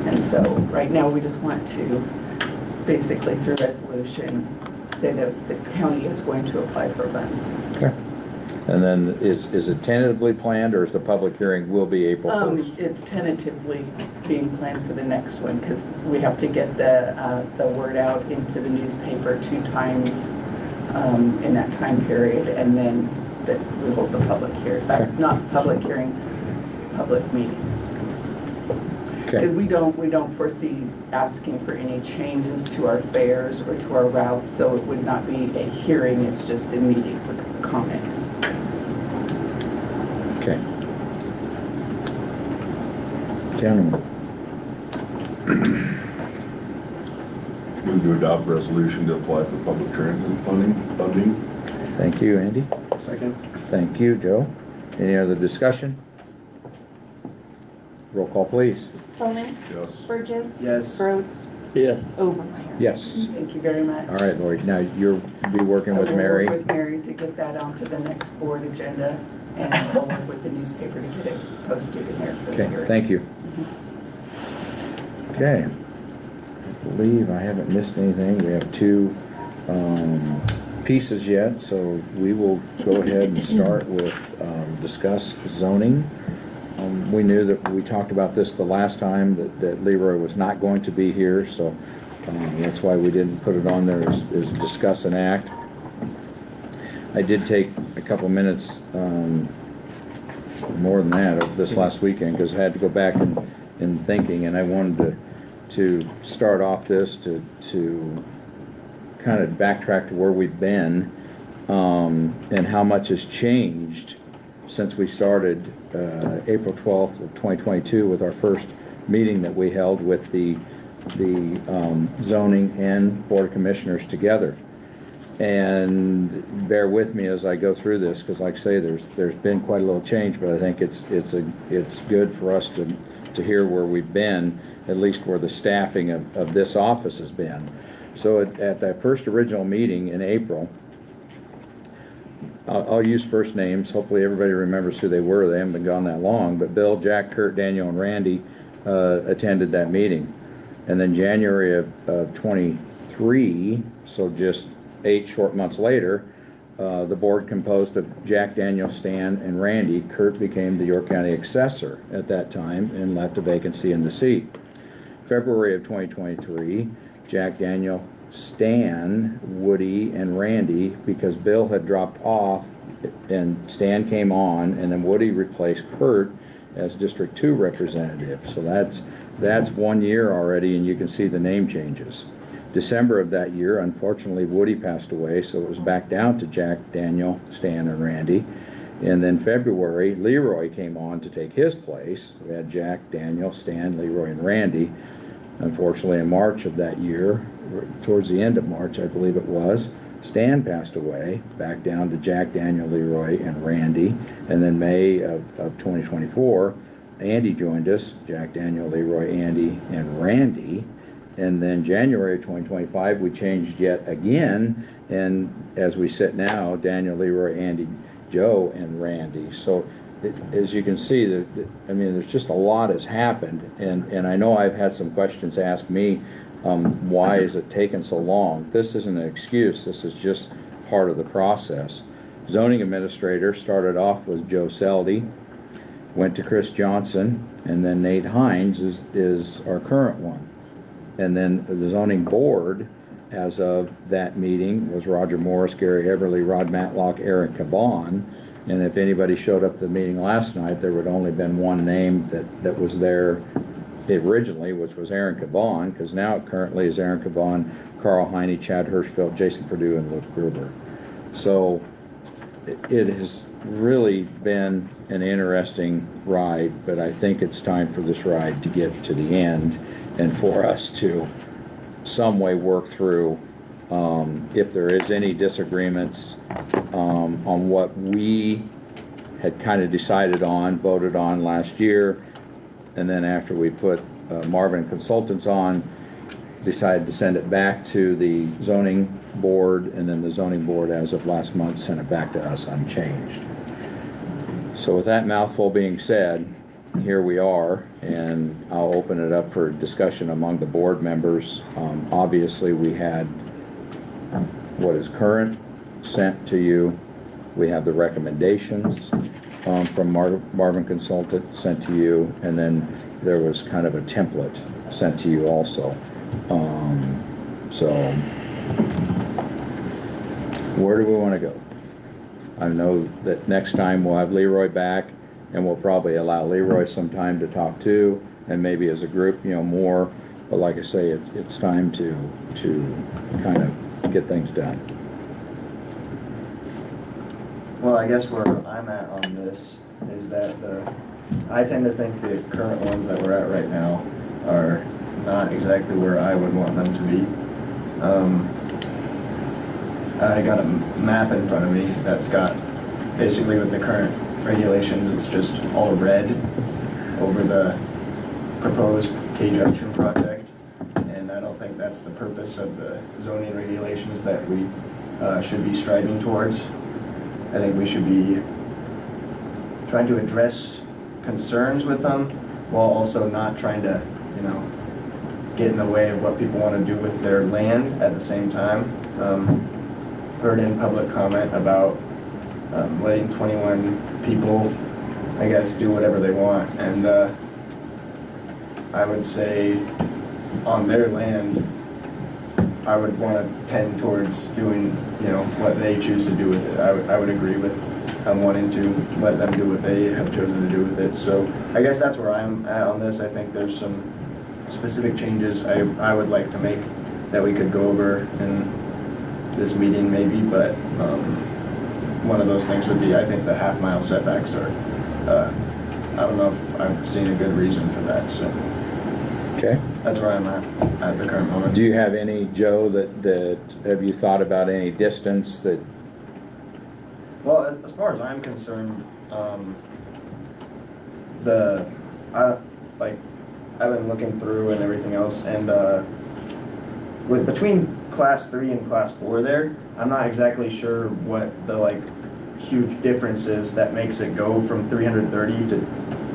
And so right now, we just want to basically through resolution say that the county is going to apply for funds. Okay. And then is it tentatively planned, or is the public hearing will be April 1st? It's tentatively being planned for the next one, because we have to get the word out into the newspaper 2 times in that time period, and then that we hold the public hearing, not public hearing, public meeting. Because Okay. we don't foresee asking for any changes to our fares or to our routes, so it would not be a hearing, it's just a meeting for comment. Okay. Gentlemen, Move to adopt resolution to apply for public transit funding. thank you, Andy. Second. Thank you, Joe. Any other discussion? Roll call, please. Bowman, Yes. Burgess. Yes. Rhodes, Yes. Obermeyer. Yes. Thank you very much. All right, Lori, now you'll be working with I will Mary. work with Mary to get that onto the next board agenda, and I'll work with the newspaper to get it posted in there for the Okay, hearing. thank you. Okay. I believe I haven't missed anything. We have 2 pieces yet, so we will go ahead and start with discuss zoning. We knew that we talked about this the last time, that Leroy was not going to be here, so that's why we didn't put it on there is discuss and act. I did take a couple minutes, more than that, of this last weekend, because I had to go back in thinking, and I wanted to start off this to kind of backtrack to where we've been, and how much has changed since we started April 12th of 2022 with our first meeting that we held with the zoning and board of commissioners together. And bear with me as I go through this, because like I say, there's been quite a little change, but I think it's good for us to hear where we've been, at least where the staffing of this office has been. So at that first original meeting in April, I'll use first names. Hopefully everybody remembers who they were. They haven't been gone that long. But Bill, Jack, Kurt, Daniel, and Randy attended that meeting. And then January of 23, 2023, so just 8 short months later, the board composed of Jack, Daniel, Stan, and Randy. Kurt became the York County assessor at that time and left a vacancy in the seat. February of 2023, Jack, Daniel, Stan, Woody, and Randy, because Bill had dropped off and Stan came on, and then Woody replaced Kurt as District 2 representative. So that's 1 year already, and you can see the name changes. December of that year, unfortunately, Woody passed away, so it was back down to Jack, Daniel, Stan, and Randy. And then February, Leroy came on to take his place. We had Jack, Daniel, Stan, Leroy, and Randy. Unfortunately, in March of that year, towards the end of March, I believe it was, Stan passed away, back down to Jack, Daniel, Leroy, and Randy. And then May of 2024, Andy joined us, Jack, Daniel, Leroy, Andy, and Randy. And then January 2025, we changed yet again, and as we sit now, Daniel, Leroy, Andy, Joe, and Randy. So as you can see, I mean, there's just a lot has happened, and I know I've had some questions asked me, why is it taking so long? This isn't an excuse, this is just part of the process. Zoning administrator started off with Joe Seldy, went to Chris Johnson, and then Nate Hines is our current one. And then the zoning board, as of that meeting, was Roger Morris, Gary Everly, Rod Matlock, Aaron Caban. And if anybody showed up to the meeting last night, there would only been one name that was there originally, which was Aaron Caban, because now it currently is Aaron Caban, Carl Heine, Chad Hirschfeld, Jason Perdue, and Luke Gruber. So it has really been an interesting ride, but I think it's time for this ride to get to the end and for us to some way work through if there is any disagreements on what we had kind of decided on, voted on last year, and then after we put Marvin Consultants on, decided to send it back to the zoning board, and then the zoning board, as of last month, sent it back to us unchanged. So with that mouthful being said, here we are, and I'll open it up for discussion among the board members. Obviously, we had what is current sent to you. We have the recommendations from Marvin Consultant sent to you, and then there was kind of a template sent to you also. So where do we want to go? I know that next time we'll have Leroy back, and we'll probably allow Leroy some time to talk to, and maybe as a group, more. But like I say, it's time to kind of get things done. Well, I guess where I'm at on this is that I tend to think the current ones that we're at right now are not exactly where I would want them to be. I got a map in front of me that's got basically with the current regulations, it's just all red over the proposed K-junction project, and I don't think that's the purpose of the zoning regulations that we should be striving towards. I think we should be trying to address concerns with them while also not trying to, get in the way of what people want to do with their land at the same time. Heard in public comment about letting 21 people, I guess, do whatever they want, and I would say on their land, I would want to tend towards doing, what they choose to do with it. I would agree with wanting to let them do what they have chosen to do with it. So I guess that's where I'm at on this. I think there's some specific changes I would like to make that we could go over in this meeting maybe, but one of those things would be, I think the half-mile setbacks are, I don't know if I've seen a good reason for that, so. Okay. That's where I'm at the current moment. Do you have any, Joe, that have you thought about any distance that? Well, as far as I'm concerned, I've been looking through and everything else, and between class 3 and class 4 there, I'm not exactly sure what the huge difference is that makes it go from 330 to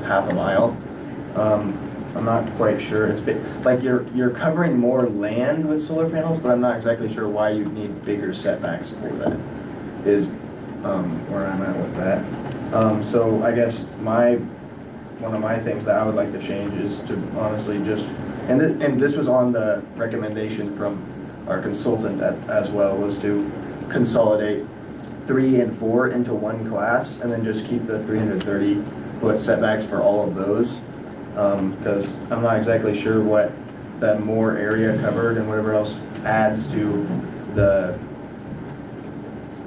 half a mile. I'm not quite sure. It's big, like you're covering more land with solar panels, but I'm not exactly sure why you'd need bigger setbacks for that, is where I'm at with that. So I guess one of my things that I would like to change is to honestly just, and this was on the recommendation from our consultant as well, was to consolidate 3 and 4 into one class, and then just keep the 330-foot setbacks for all of those. Because I'm not exactly sure what that more area covered and whatever else adds to the,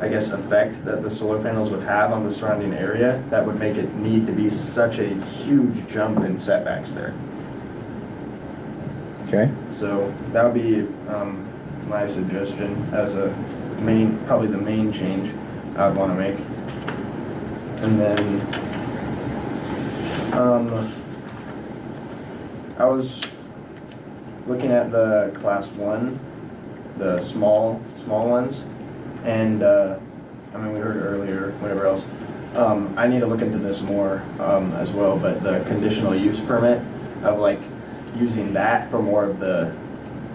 I guess, effect that the solar panels would have on the surrounding area, that would make it need to be such a huge jump in setbacks there. Okay, So that would be my suggestion as a probably the main change I would want to make. And then I was looking at the class 1, the small ones, and I mean, we heard earlier, whatever else. I need to look into this more as well, but the conditional use permit of like using that for more of the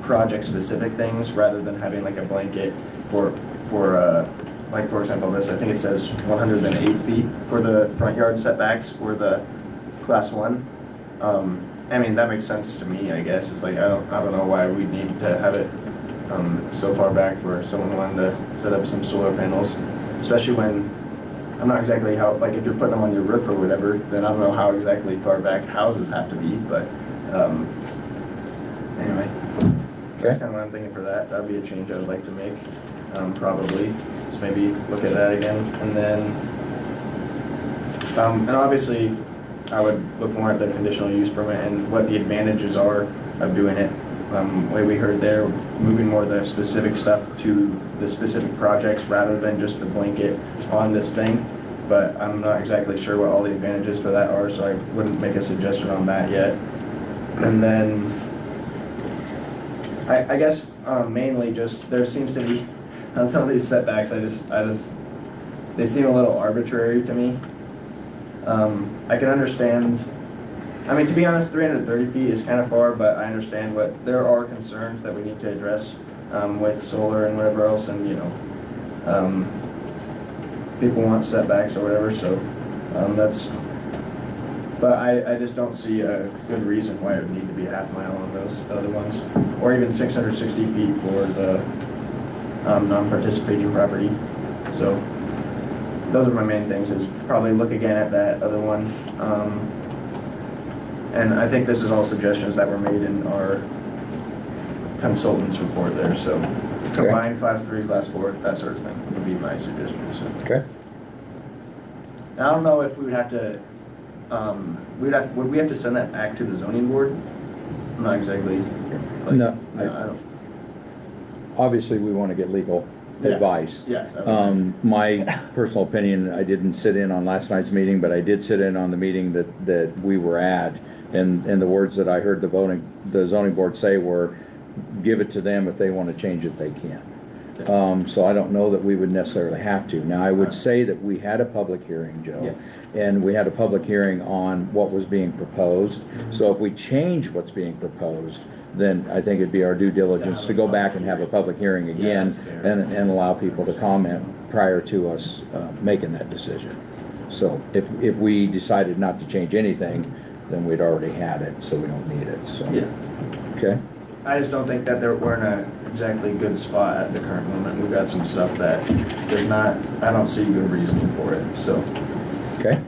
project-specific things rather than having like a blanket for like, for example, this, I think it says 108 feet for the front yard setbacks for the class 1. I mean, that makes sense to me, I guess. It's like, I don't know why we need to have it so far back for someone wanting to set up some solar panels, especially when I'm not exactly how, like if you're putting them on your roof or whatever, then I don't know how exactly far back houses have to be, but anyway, that's kind of what I'm thinking for that. That'd be a change I would like to make, probably. Just maybe look at that again, and then, and obviously, I would look more at the conditional use permit and what the advantages are of doing it. Way we heard there, moving more of the specific stuff to the specific projects rather than just the blanket on this thing. But I'm not exactly sure what all the advantages for that are, so I wouldn't make a suggestion on that yet. And then, I guess mainly just, there seems to be, on some of these setbacks, they seem a little arbitrary to me. I can understand, I mean, to be honest, 330 feet is kind of far, but I understand there are concerns that we need to address with solar and whatever else, and you know, people want setbacks or whatever, so but I just don't see a good reason why it would need to be a half mile on those other ones, or even 660 feet for the non-participating property. So those are my main things, is probably look again at that other one. And I think this is all suggestions that were made in our consultant's report there, so combine class 3, class 4, that sort of thing would be my suggestion. So. okay. And I don't know if we would have to, would we have to send that back to the zoning board? I'm not exactly. Like, No, I don't. Obviously, we want to get legal advice. Yes. My personal opinion, I didn't sit in on last night's meeting, but I did sit in on the meeting that we were at, and the words that I heard the zoning board say were, give it to them. If they want to change it, they can. So I don't know that we would necessarily have to. Now, I would say that we had a public hearing, Joe. Yes. And we had a public hearing on what was being proposed. So if we change what's being proposed, then I think it'd be our due diligence to go back and have a public hearing again and allow people to comment prior to us making that decision. So if we decided not to change anything, then we'd already had it, so we don't need it, so. Yeah. Okay. I just don't think that we're in a exactly good spot at the current moment. We've got some stuff that does not, I don't see good reasoning for it, so. Okay.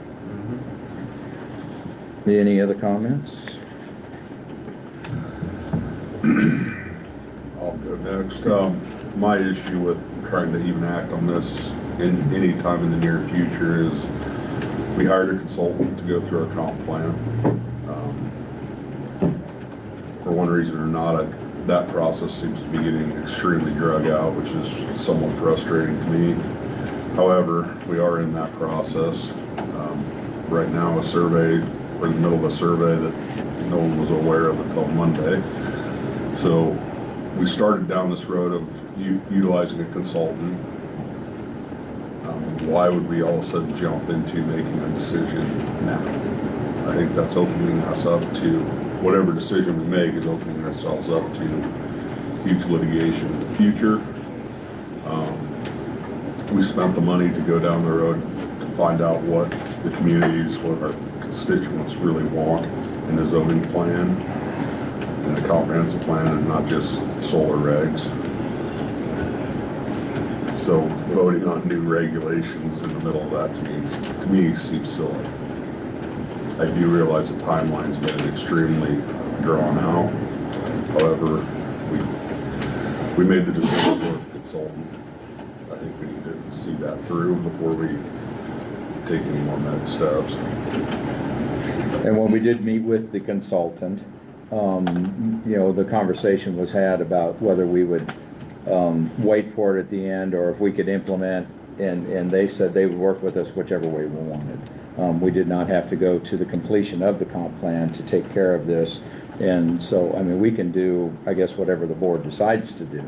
Any other comments? I'll go next. My issue with trying to even act on this in any time in the near future is we hired a consultant to go through our comp plan. For one reason or not, that process seems to be getting extremely drug out, which is somewhat frustrating to me. However, we are in that process. Right now, a survey, we're in the middle of a survey that no one was aware of until Monday. So we started down this road of utilizing a consultant. Why would we all of a sudden jump into making a decision now? I think that's opening us up to whatever decision we make is opening ourselves up to huge litigation in the future. We spent the money to go down the road to find out what the communities, what our constituents really want in the zoning plan, in the comprehensive plan, and not just solar regs. So voting on new regulations in the middle of that to me seems silly. I do realize the timeline's been extremely drawn out. However, we made the decision with the consultant. I think we need to see that through before we take any more next steps. And when we did meet with the consultant, the conversation was had about whether we would wait for it at the end or if we could implement, and they said they would work with us whichever way we wanted. We did not have to go to the completion of the comp plan to take care of this. And so, I mean, we can do, I guess, whatever the board decides to do.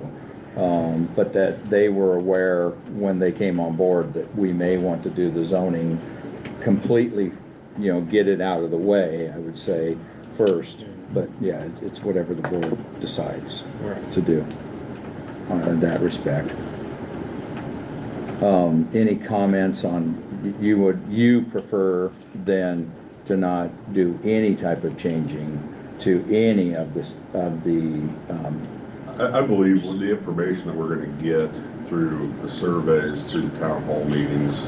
But that they were aware when they came on board that we may want to do the zoning completely, get it out of the way, I would say, first. But yeah, it's whatever the board decides to do in that respect. Any comments on, you prefer then to not do any type of changing to any of this, I believe with the information that we're going to get through the surveys, through the town hall meetings,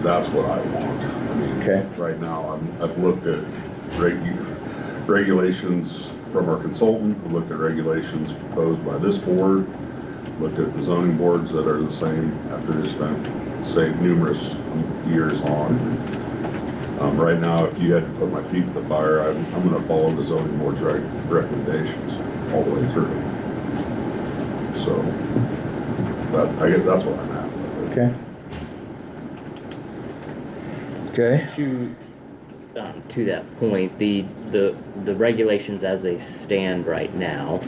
that's what I want. I mean, Okay. Right now, I've looked at regulations from our consultant, I've looked at regulations proposed by this board, looked at the zoning boards that are the same after they spent, say, numerous years on. Right now, if you had to put my feet to the fire, I'm going to follow the zoning board's recommendations all the way through. So, I guess that's what I'm at with it. Okay. To that point, the regulations as they stand right now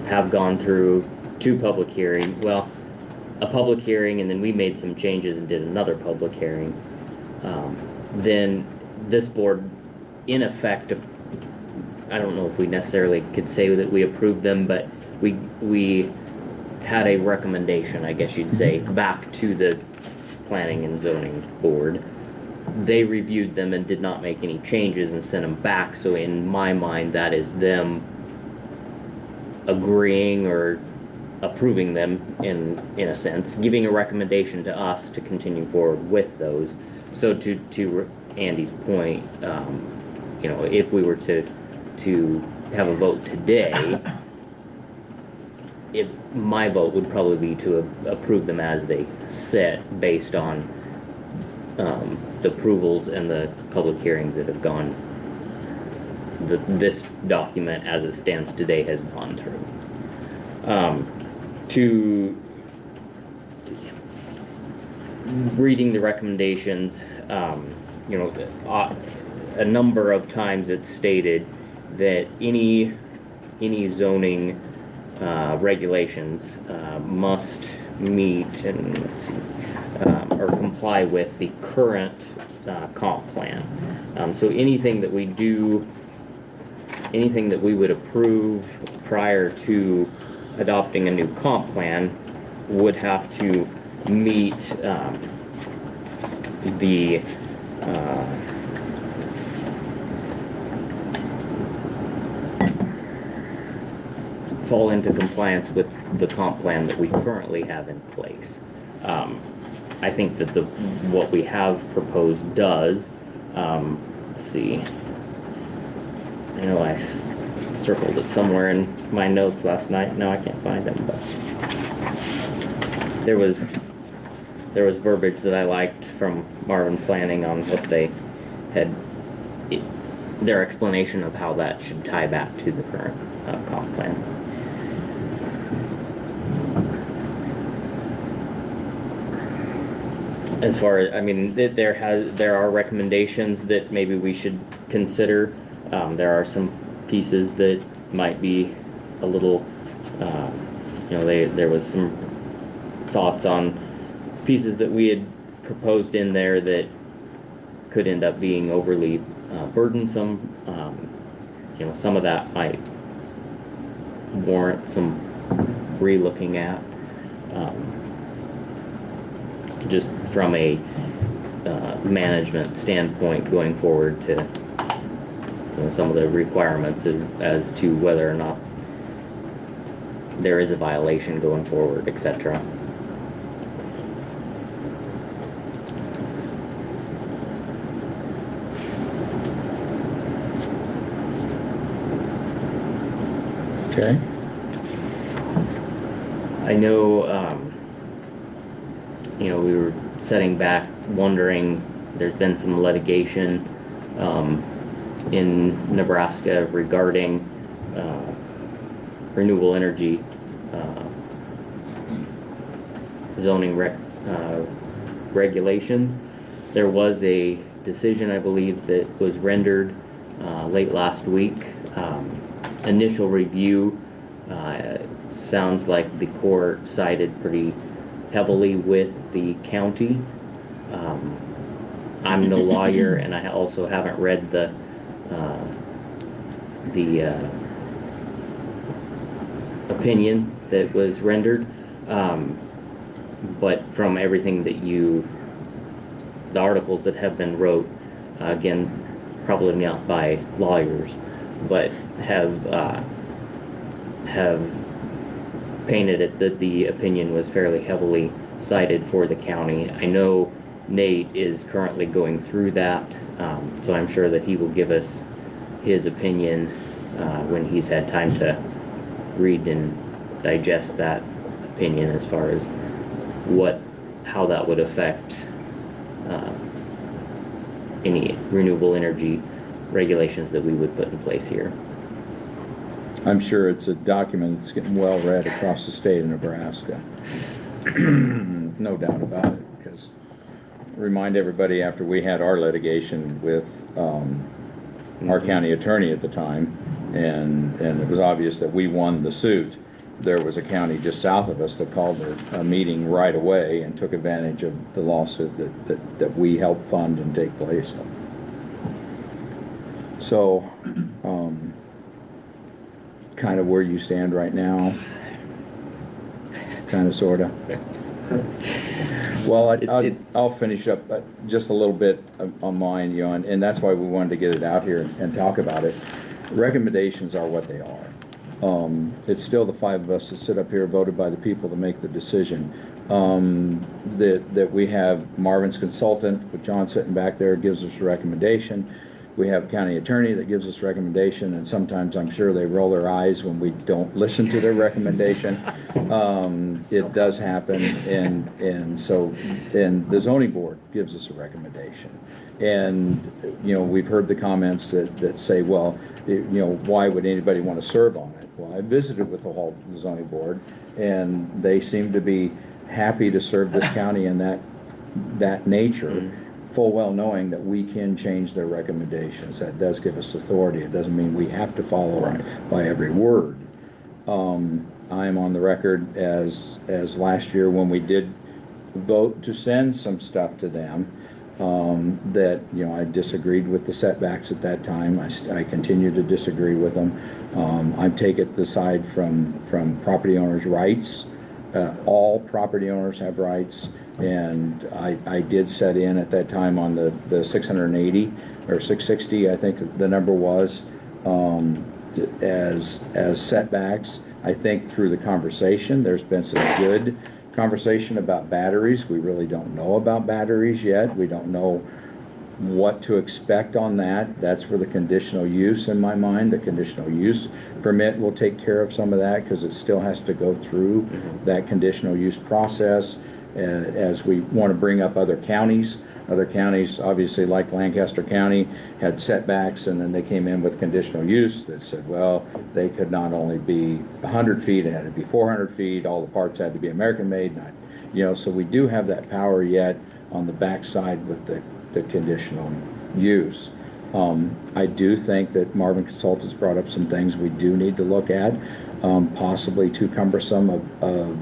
have gone through 2 public hearings. Well, a public hearing, and then we made some changes and did another public hearing. Then this board, in effect, I don't know if we necessarily could say that we approved them, but we had a recommendation, I guess you'd say, back to the Planning and Zoning Board. They reviewed them and did not make any changes and sent them back. So in my mind, that is them agreeing or approving them in a sense, giving a recommendation to us to continue forward with those. So to Andy's point, if we were to have a vote today, my vote would probably be to approve them as they sit based on the approvals and the public hearings that have gone, this document as it stands today has gone through. To reading the recommendations, a number of times it's stated that any zoning regulations must meet and or comply with the current comp plan. So anything that we do, anything that we would approve prior to adopting a new comp plan would have to meet the fall into compliance with the comp plan that we currently have in place. I think that what we have proposed does. Let's see. I know I circled it somewhere in my notes last night. No, I can't find them, but there was verbiage that I liked from Marvin Planning on what they had, their explanation of how that should tie back to the current comp plan. As far as, I mean, there are recommendations that maybe we should consider. There are some pieces that might be a little, there was some thoughts on pieces that we had proposed in there that could end up being overly burdensome. Some of that might warrant some re-looking at, just from a management standpoint going forward to some of the requirements as to whether or not there is a violation going forward, etc. Okay. I know, we were sitting back wondering, there's been some litigation in Nebraska regarding renewable energy zoning regulations. There was a decision, I believe, that was rendered late last week. Initial review sounds like the court sided pretty heavily with the county. I'm no lawyer, and I also haven't read the opinion that was rendered, but from everything that the articles that have been wrote, again, probably not by lawyers, but have painted it that the opinion was fairly heavily cited for the county. I know Nate is currently going through that, so I'm sure that he will give us his opinion when he's had time to read and digest that opinion as far as how that would affect any renewable energy regulations that we would put in place here. I'm sure it's a document that's getting well read across the state of Nebraska. No doubt about it, because remind everybody, after we had our litigation with our county attorney at the time, and it was obvious that we won the suit, there was a county just south of us that called a meeting right away and took advantage of the lawsuit that we helped fund and take place. So, kind of where you stand right now, kind of, sort of. Well, I'll finish up just a little bit on mine, and that's why we wanted to get it out here and talk about it. Recommendations are what they are. It's still the five of us that sit up here, voted by the people to make the decision. That we have Marvin's consultant, with John sitting back there, gives us a recommendation. We have county attorney that gives us recommendation, and sometimes I'm sure they roll their eyes when we don't listen to their recommendation. It does happen, and the zoning board gives us a recommendation. And, we've heard the comments that say, well, why would anybody want to serve on it? Well, I visited with the zoning board, and they seem to be happy to serve this county in that nature, full well knowing that we can change their recommendations. That does give us authority. It doesn't mean we have to follow them by every word. I am on the record as last year when we did vote to send some stuff to them, that I disagreed with the setbacks at that time. I continue to disagree with them. I take it the side from property owners' rights. All property owners have rights, and I did set in at that time on the 680 or 660, I think the number was, as setbacks. I think through the conversation, there's been some good conversation about batteries. We really don't know about batteries yet. We don't know what to expect on that. That's where the conditional use, in my mind, the conditional use permit will take care of some of that, because it still has to go through that conditional use process. As we want to bring up other counties, obviously, like Lancaster County, had setbacks, and then they came in with conditional use that said, well, they could not only be 100 feet, it had to be 400 feet, all the parts had to be American-made, so we do have that power yet on the backside with the conditional use. I do think that Marvin Consultants brought up some things we do need to look at, possibly too cumbersome of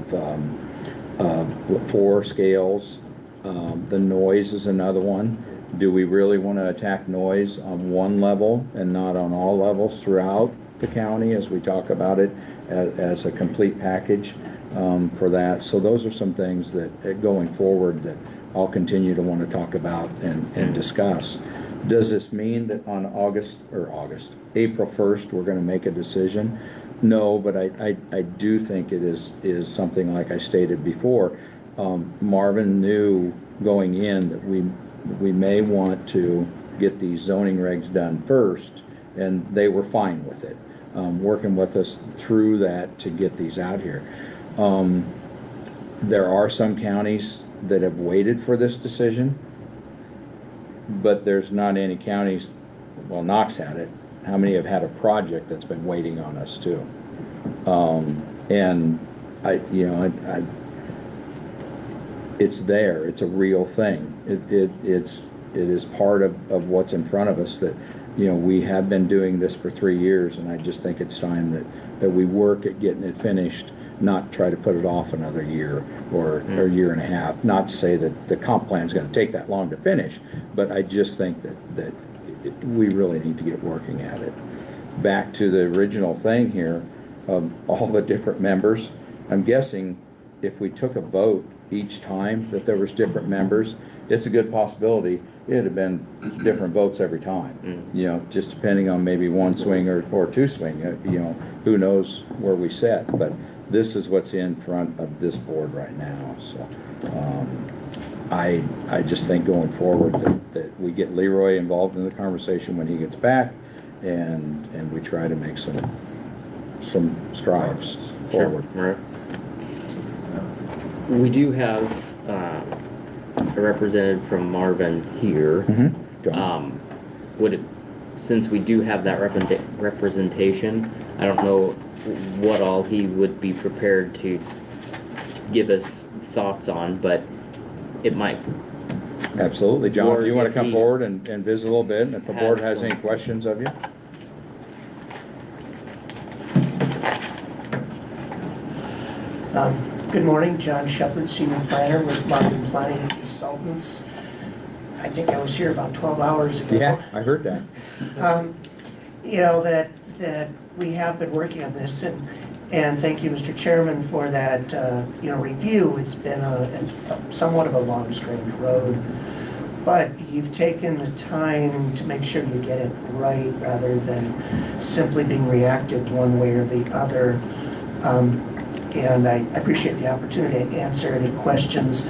4 scales. The noise is another one. Do we really want to attack noise on one level and not on all levels throughout the county as we talk about it as a complete package for that? So those are some things that going forward that I'll continue to want to talk about and discuss. Does this mean that on April 1st, we're going to make a decision? No, but I do think it is something like I stated before. Marvin knew going in that we may want to get these zoning regs done first, and they were fine with it, working with us through that to get these out here. There are some counties that have waited for this decision, but there's not any counties, well, Knox had it. How many have had a project that's been waiting on us too? And it's there. It's a real thing. It is part of what's in front of us that, we have been doing this for 3 years, and I just think it's time that we work at getting it finished, not try to put it off another year or a year and a half. Not to say that the comp plan is going to take that long to finish, but I just think that we really need to get working at it. Back to the original thing here, all the different members, I'm guessing if we took a vote each time that there was different members, it's a good possibility it'd have been different votes every time. Just depending on maybe one swing or two swing, who knows where we sit, but this is what's in front of this board right now. So I just think going forward that we get Leroy involved in the conversation when he gets back, and we try to make some strides forward. Sure. Right. We do have a representative from Marvin here. Since we do have that representation, I don't know what all he would be prepared to give us thoughts on, but it might. Absolutely. John, Or do you want to if come he forward and visit a little bit, and if the board has some- any questions of you? Good morning, John Shepard, Senior Planner with Marvin Planning Consultants. I think I was here about 12 hours ago. Yeah, I heard that. That we have been working on this, and thank you, Mr. Chairman, for that, review. It's been somewhat of a long, strange road, but you've taken the time to make sure you get it right rather than simply being reactive one way or the other. And I appreciate the opportunity to answer any questions.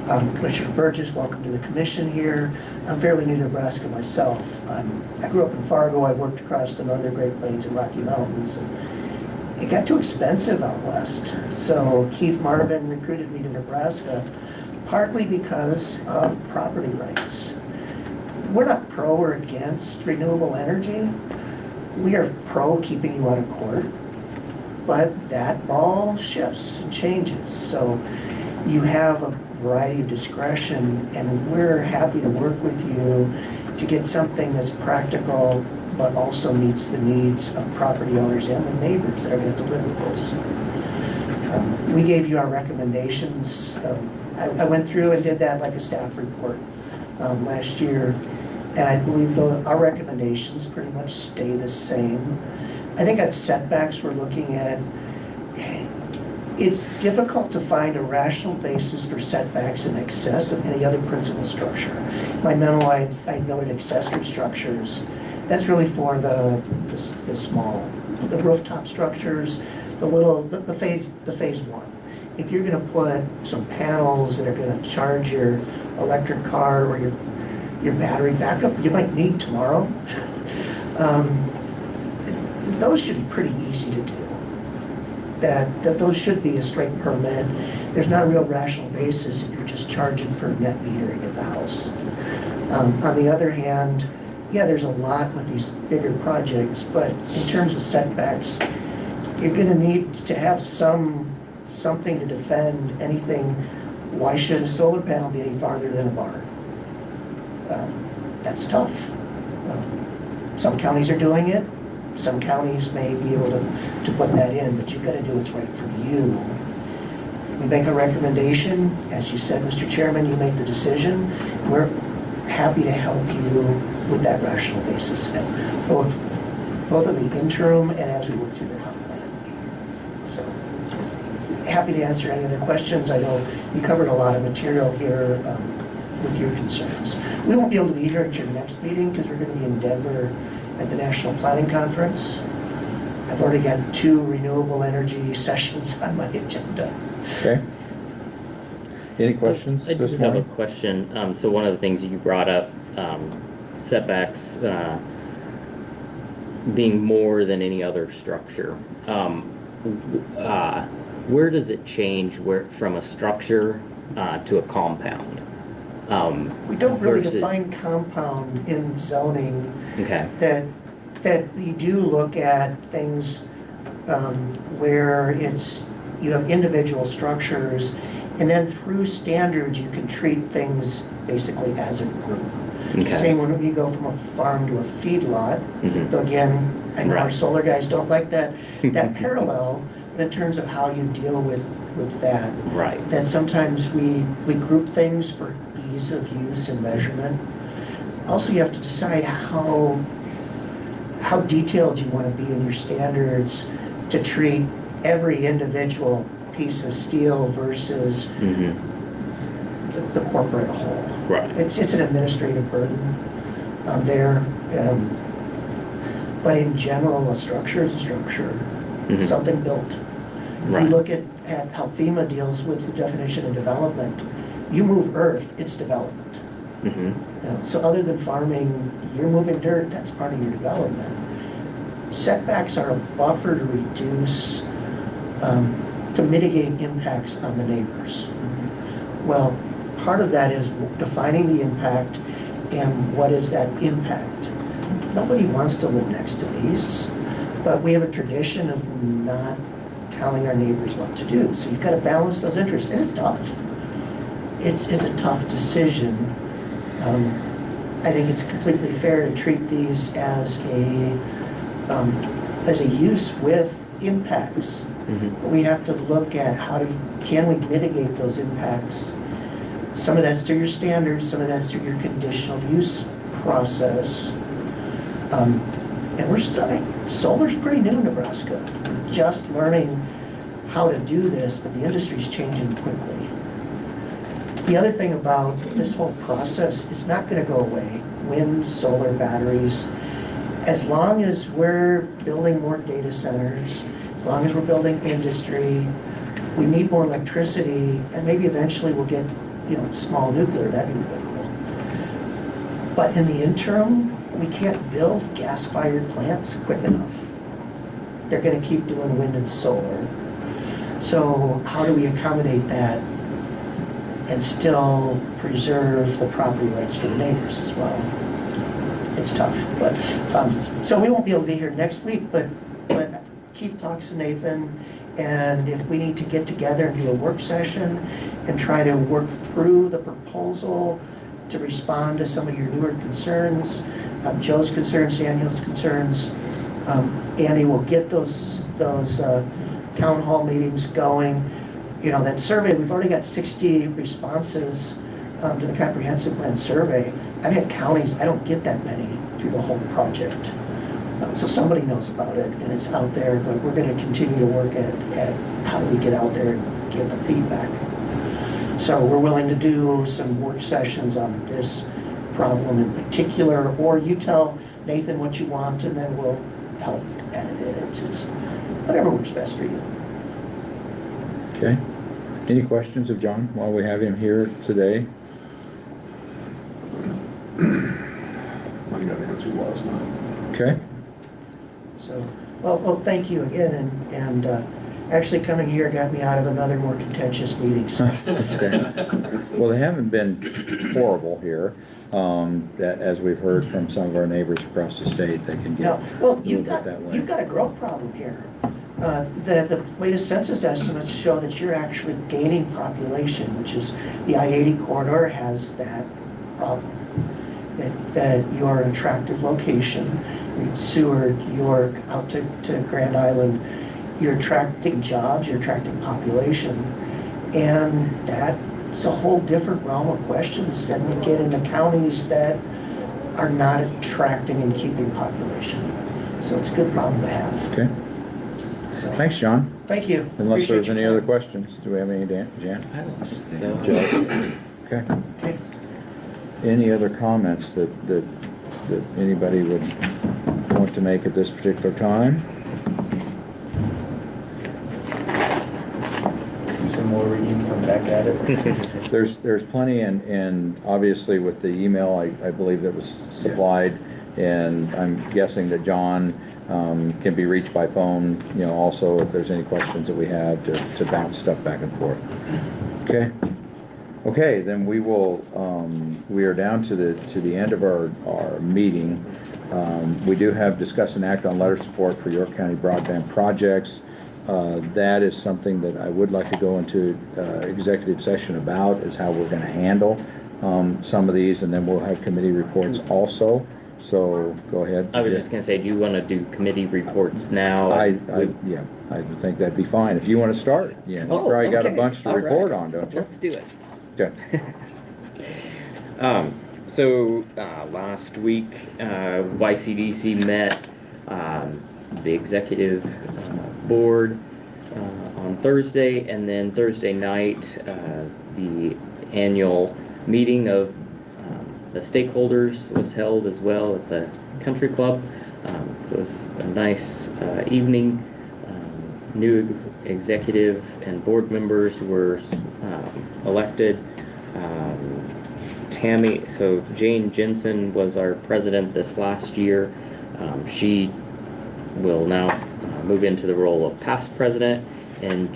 Commissioner Burgess, welcome to the commission here. I'm fairly new to Nebraska myself. I grew up in Fargo. I've worked across the northern Great Plains and Rocky Mountains. And it got too expensive out west. So Keith Marvin recruited me to Nebraska, partly because of property rights. We're not pro or against renewable energy. We are pro keeping you out of court. But that ball shifts and changes. So you have a variety of discretion, and we're happy to work with you to get something that's practical, but also meets the needs of property owners and the neighbors that are going to live with this. We gave you our recommendations. I went through and did that like a staff report last year, and I believe our recommendations pretty much stay the same. I think at setbacks, we're looking at, it's difficult to find a rational basis for setbacks in excess of any other principal structure. My memo, I noted accessory structures. That's really for the small, the rooftop structures, the phase one. If you're gonna put some panels that are gonna charge your electric car or your battery backup, you might need tomorrow. Those should be pretty easy to do. That those should be a straight permit. There's not a real rational basis if you're just charging for net metering at the house. On the other hand, yeah, there's a lot with these bigger projects, but in terms of setbacks, you're gonna need to have something to defend anything. Why should a solar panel be any farther than a barn? That's tough. Some counties are doing it. Some counties may be able to put that in, but you've got to do what's right for you. We make a recommendation. As you said, Mr. Chairman, you make the decision. happy to help you with that rational basis, and both of the interim and as we work through the comp plan. So, happy to answer any other questions. I know you covered a lot of material here with your concerns. We won't be able to be here at your next meeting because we're going to be in Denver at the National Planning Conference. I've already got 2 renewable energy sessions on my agenda. Okay. Any questions I do this have a morning? question. So one of the things you brought up, setbacks being more than any other structure. Where does it change from a structure to a compound? We don't really versus- define compound in zoning. Okay. That you do look at things where you have individual structures, and then through standards, you can treat things basically as a group. Okay. Same when you go from a farm to a feedlot. Mhm. Though again, I know our Right. solar guys don't like that parallel, but in terms of how you deal with that, Right. that sometimes we group things for ease of use and measurement. Also, you have to decide how detailed you want to be in your standards to treat every individual piece of steel versus Mhm. the corporate whole. Right. It's an administrative burden there. But in general, a structure is a structure, Mhm. something built. Right. You look at how FEMA deals with the definition of development. You move earth, it's development. Mhm. So other than farming, you're moving dirt, that's part of your development. Setbacks are a buffer to reduce, to mitigate impacts on the neighbors. Well, part of that is defining the impact and what is that impact. Nobody wants to live next to these, but we have a tradition of not telling our neighbors what to do. So you've got to balance those interests, and it's tough. It's a tough decision. I think it's completely fair to treat these as a use with impacts. Mhm. We have to look at can we mitigate those impacts? Some of that's through your standards, some of that's through your conditional use process. And we're starting, solar's pretty new in Nebraska. We're just learning how to do this, but the industry's changing quickly. The other thing about this whole process, it's not gonna go away. Wind, solar, batteries, as long as we're building more data centers, as long as we're building industry, we need more electricity, and maybe eventually we'll get, small nuclear, that'd be really cool. But in the interim, we can't build gas-fired plants quick enough. They're gonna keep doing wind and solar. So how do we accommodate that and still preserve the property rights for the neighbors as well? It's tough, but, so we won't be able to be here next week, but Keith talks to Nathan, and if we need to get together and do a work session and try to work through the proposal to respond to some of your newer concerns, Joe's concerns, Daniel's concerns, Andy will get those town hall meetings going. That survey, we've already got 60 responses to the comprehensive plan survey. I've had counties, I don't get that many through the whole project. So somebody knows about it and it's out there, but we're going to continue to work at how do we get out there and get the feedback. So we're willing to do some work sessions on this problem in particular, or you tell Nathan what you want and then we'll help edit it. It's whatever works best for you. Okay. Any questions of John while we have him here today? I got answered last night. Okay. So, well, thank you again, and actually coming here got me out of another more contentious meeting. So. Okay. Well, they haven't been horrible here. That, as we've heard from some of our neighbors across the state, they can get No, well, a little bit that way. you've got a growth problem here. The latest census estimates show that you're actually gaining population, which is the I-80 corridor has that problem. That you're an attractive location, Seward, York, out to Grand Island, you're attracting jobs, you're attracting population, and that It's a whole different realm of questions than we get in the counties that are not attracting and keeping population. So it's a good problem to have. Okay, So, thanks, John. thank you. Unless Appreciate there's your any time. other questions. Do we have any, Jan? So, Joe? Okay. Okay. Any other comments that anybody would want to make at this particular time? Do some more reading, come back at it. There's plenty, and obviously with the email, I believe that was supplied, and I'm guessing that John can be reached by phone, also if there's any questions that we have to bounce stuff back and forth. Okay, then we are down to the end of our meeting. We do have discuss and act on letter of support for York County broadband projects. That is something that I would like to go into executive session about, is how we're going to handle some of these, and then we'll have committee reports also. So go ahead. I was just gonna say, do you wanna do committee reports now? I think that'd be fine. If you want to start, you probably got a bunch to report on, don't you? Let's do it. Okay. So last week, YCDC met the executive board on Thursday, and then Thursday night, the annual meeting of the stakeholders was held as well at the country club. So it was a nice evening. New executive and board members were elected. Jane Jensen was our president this last year. She will now move into the role of past president, and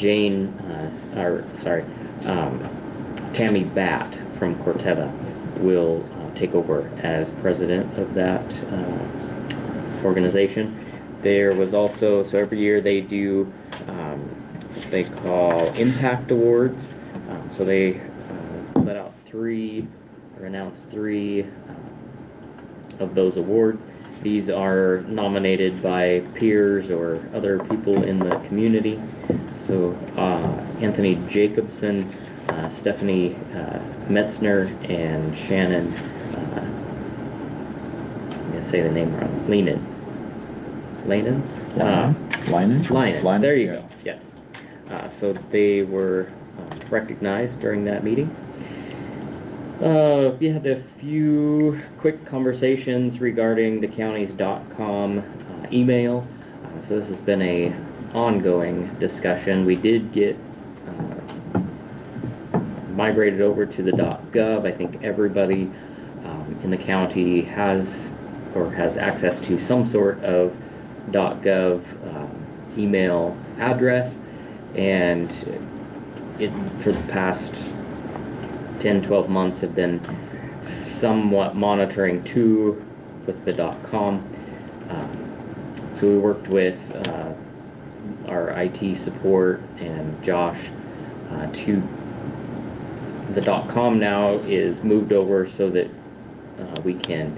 Tammy Batt from Corteva will take over as president of that organization. There was also, so every year they do they call Impact Awards. So they let out announced three of those awards. These are nominated by peers or other people in the community. So Anthony Jacobson, Stephanie Metzner, and Shannon, I'm going to say the name wrong, Leinen. Leinen. There you go. Yes. So they were recognized during that meeting. We had a few quick conversations regarding the county's .com email. So this has been a ongoing discussion. We did get migrated over to the .gov. I think everybody in the county has access to some sort of .gov email address, and for the past 10-12 months have been somewhat monitoring too with the .com. So we worked with our IT support and Josh to the .com now is moved over so that we can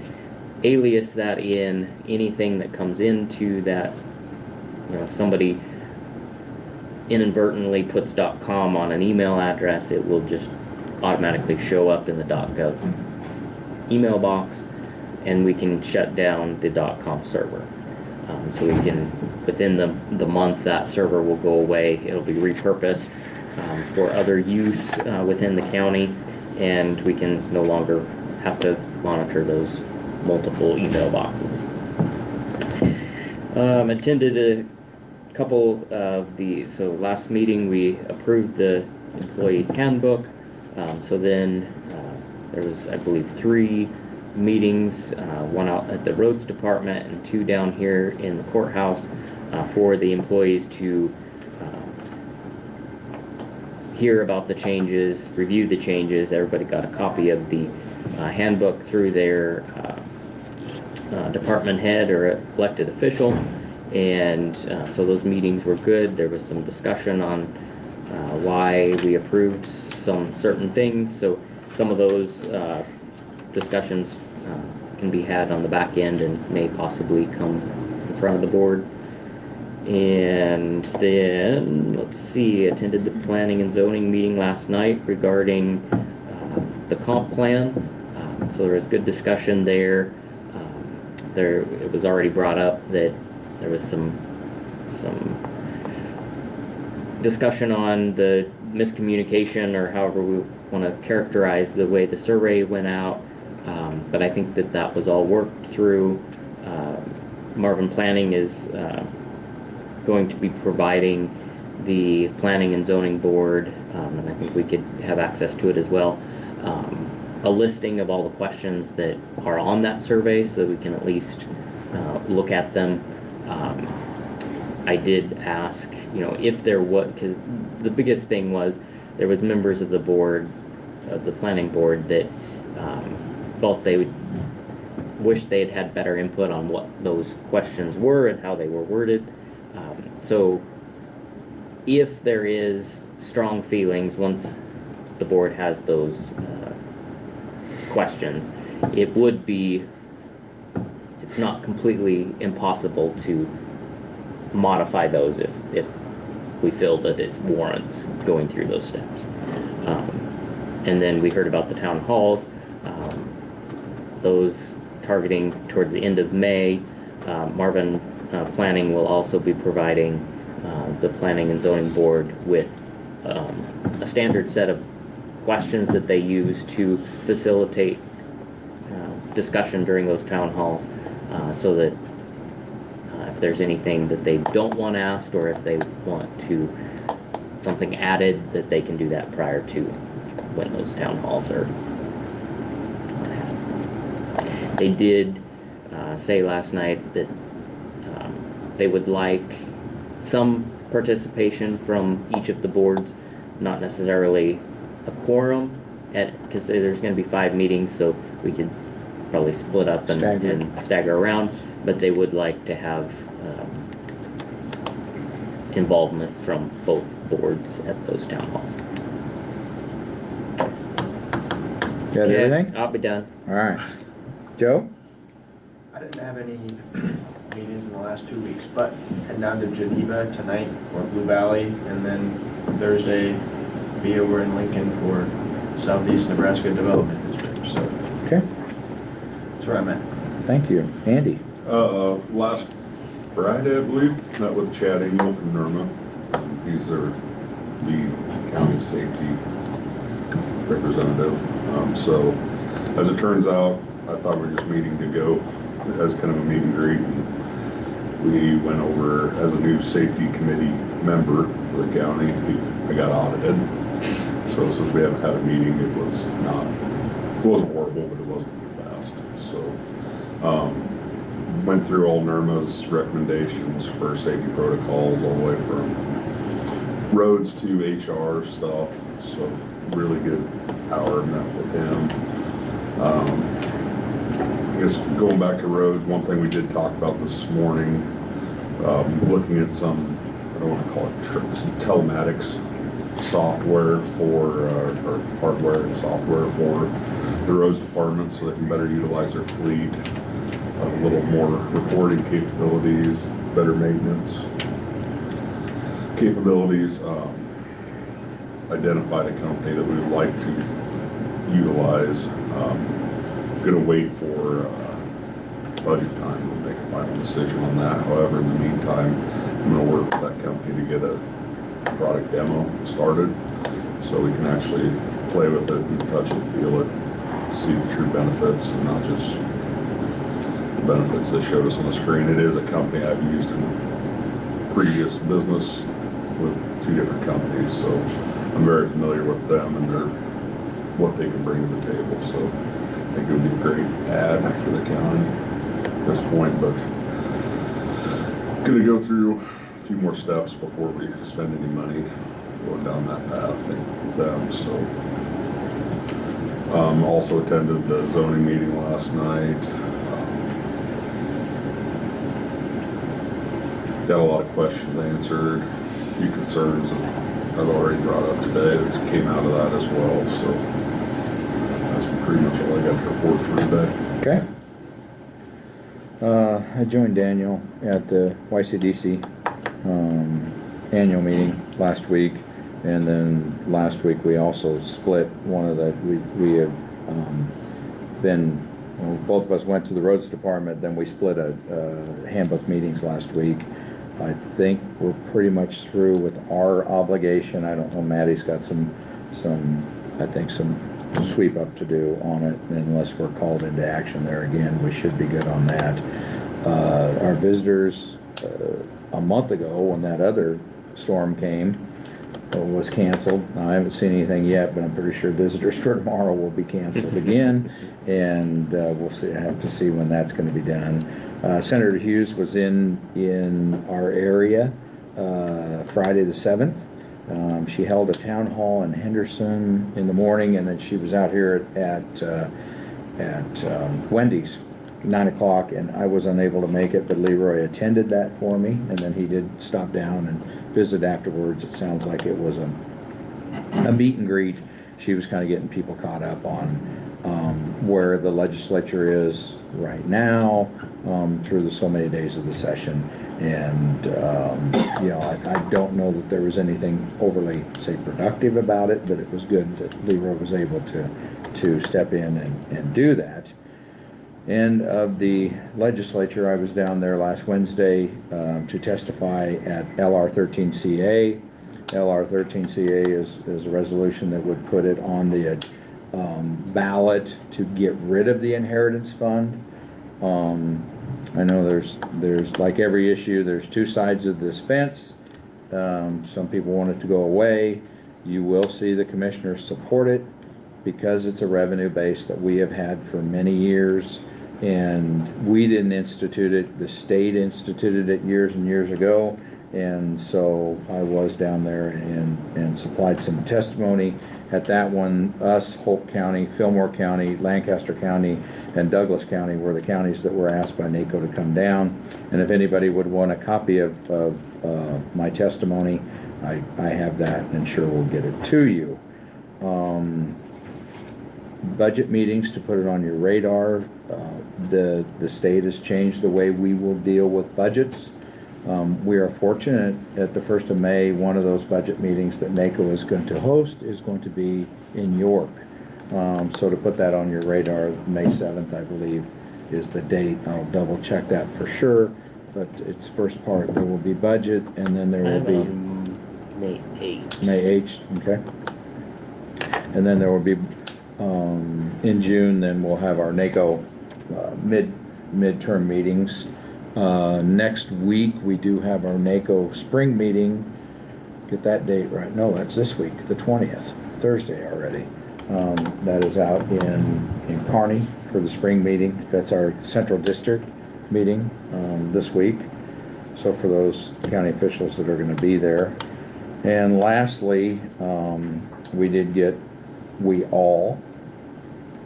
alias that in anything that comes into that. If somebody inadvertently puts .com on an email address, it will just automatically show up in the .gov email box, and we can shut down the .com server. So we can, within the month, that server will go away. It'll be repurposed for other use within the county, and we can no longer have to monitor those multiple email boxes. Attended a couple of so last meeting we approved the employee handbook. So then there was, I believe, 3 meetings, one out at the roads department and 2 down here in the courthouse for the employees to hear about the changes, review the changes. Everybody got a copy of the handbook through their department head or elected official, and so those meetings were good. There was some discussion on why we approved some certain things, so some of those discussions can be had on the back end and may possibly come in front of the board. And then, let's see, attended the planning and zoning meeting last night regarding the comp plan. So there was good discussion there. It was already brought up that there was some discussion on the miscommunication, or however we want to characterize the way the survey went out. But I think that was all worked through. Marvin Planning is going to be providing the Planning and Zoning Board, and I think we could have access to it as well, a listing of all the questions that are on that survey so that we can at least look at them. I did ask, if there was, because the biggest thing was there was members of the board, of the planning board, that felt they would wish they had had better input on what those questions were and how they were worded. So if there is strong feelings once the board has those questions, it's not completely impossible to modify those if we feel that it warrants going through those steps. And then we heard about the town halls, those targeting towards the end of May. Marvin Planning will also be providing the Planning and Zoning Board with a standard set of questions that they use to facilitate discussion during those town halls, so that if there's anything that they don't want asked, or if they want something added, that they can do that prior to when those town halls are had. They did say last night that they would like some participation from each of the boards, not necessarily a quorum, because there's going to be 5 meetings, so we could probably split up and stagger around, but they would like to have involvement from both boards at those town halls. Got everything? I'll be done. All right. Joe? I didn't have any meetings in the last 2 weeks, but head down to Geneva tonight for Blue Valley, and then Thursday be over in Lincoln for Southeast Nebraska Development District. So Okay. that's where I'm at. Thank you. Andy? Last Friday, I believe, met with Chad Engel from NERMA. He's their lead county safety representative. So as it turns out, I thought we were just meeting to go as kind of a meet and greet. And we went over as a new safety committee member for the county. I got audited. So since we haven't had a meeting, it wasn't horrible, but it wasn't the best. So went through all NERMA's recommendations for safety protocols, all the way from roads to HR stuff. So really good hour met with him. I guess going back to roads, one thing we did talk about this morning, looking at some, I don't want to call it some telematics software for, or hardware and software for the roads department, so they can better utilize their fleet, a little more reporting capabilities, better maintenance capabilities. Identified a company that we would like to utilize. Going to wait for budget time to make a final decision on that. However, in the meantime, I'm going to work with that company to get a product demo started, so we can actually play with it and touch it, feel it, see the true benefits, and not just the benefits they showed us on the screen. It is a company I've used in previous business with 2 different companies, so I'm very familiar with them and what they can bring to the table. So I think it would be a great ad for the county at this point, but going to go through a few more steps before we spend any money going down that path with them. So also attended the zoning meeting last night. Got a lot of questions answered, a few concerns that I've already brought up today that came out of that as well. So that's pretty much all I got to report for today. Okay. I joined Daniel at the YCDC annual meeting last week. And then last week, we also split one of the, we have been, well, both of us went to the roads department, then we split a handbook meetings last week. I think we're pretty much through with our obligation. I don't know, Maddie's got some sweep up to do on it, unless we're called into action there again. We should be good on that. Our visitors, a month ago, when that other storm came, was canceled. Now, I haven't seen anything yet, but I'm pretty sure visitors for tomorrow will be canceled again, and we'll see. I have to see when that's going to be done. Senator Hughes was in our area Friday the 7th. She held a town hall in Henderson in the morning, and then she was out here at Wendy's 9 o'clock, and I was unable to make it, but Leroy attended that for me, and then he did stop down and visit afterwards. It sounds like it was a meet and greet. She was kind of getting people caught up on where the legislature is right now through the so many days of the session. And you know, I don't know that there was anything overly, say, productive about it, but it was good that Leroy was able to step in and do that. And of the legislature, I was down there last Wednesday to testify at LR13CA. LR13CA is a resolution that would put it on the ballot to get rid of the inheritance fund. I know there's like every issue, there's two sides of this fence. Some people want it to go away. You will see the commissioners support it because it's a revenue base that we have had for many years. And we didn't institute it, the state instituted it years and years ago. And so I was down there and supplied some testimony at that one. Us, Hope County, Fillmore County, Lancaster County, and Douglas County were the counties that were asked by NACO to come down. And if anybody would want a copy of my testimony, I have that, and sure we'll get it to you. Budget meetings, to put it on your radar. The state has changed the way we will deal with budgets. We are fortunate at the 1st of May, one of those budget meetings that NACO is going to host is going to be in York. So to put that on your radar, May 7th, I believe, is the date. I'll double check that for sure, but it's first part. There will be budget, and then there will be May 8th. May 8th, okay. And then there will be in June, then we'll have our NACO midterm meetings. Next week, we do have our NACO spring meeting. Get that date right. No, that's this week, the 20th, Thursday already. That is out in Kearney for the spring meeting. That's our central district meeting this week. So for those county officials that are going to be there. And lastly, we all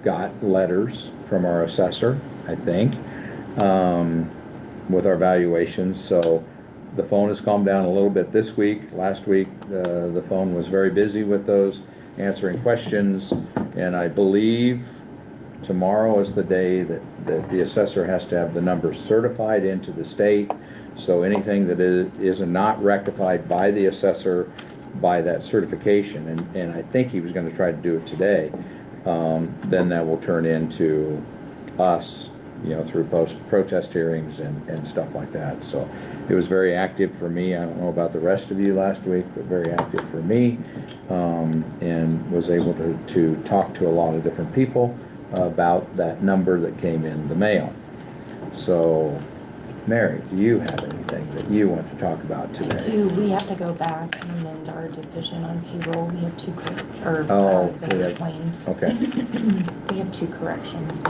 got letters from our assessor, I think, with our valuations. So the phone has calmed down a little bit this week. Last week, the phone was very busy with those, answering questions. And I believe tomorrow is the day that the assessor has to have the numbers certified into the state. So anything that is not rectified by the assessor by that certification, and I think he was going to try to do it today, then that will turn into us, through protest hearings and stuff like that. So it was very active for me. I don't know about the rest of you last week, but very active for me, and was able to talk to a lot of different people about that number that came in the mail. So, Mary, do you have anything that you want to talk about today? We have to go back and amend our decision on payroll. We have two vendor claims. Okay. We have two corrections.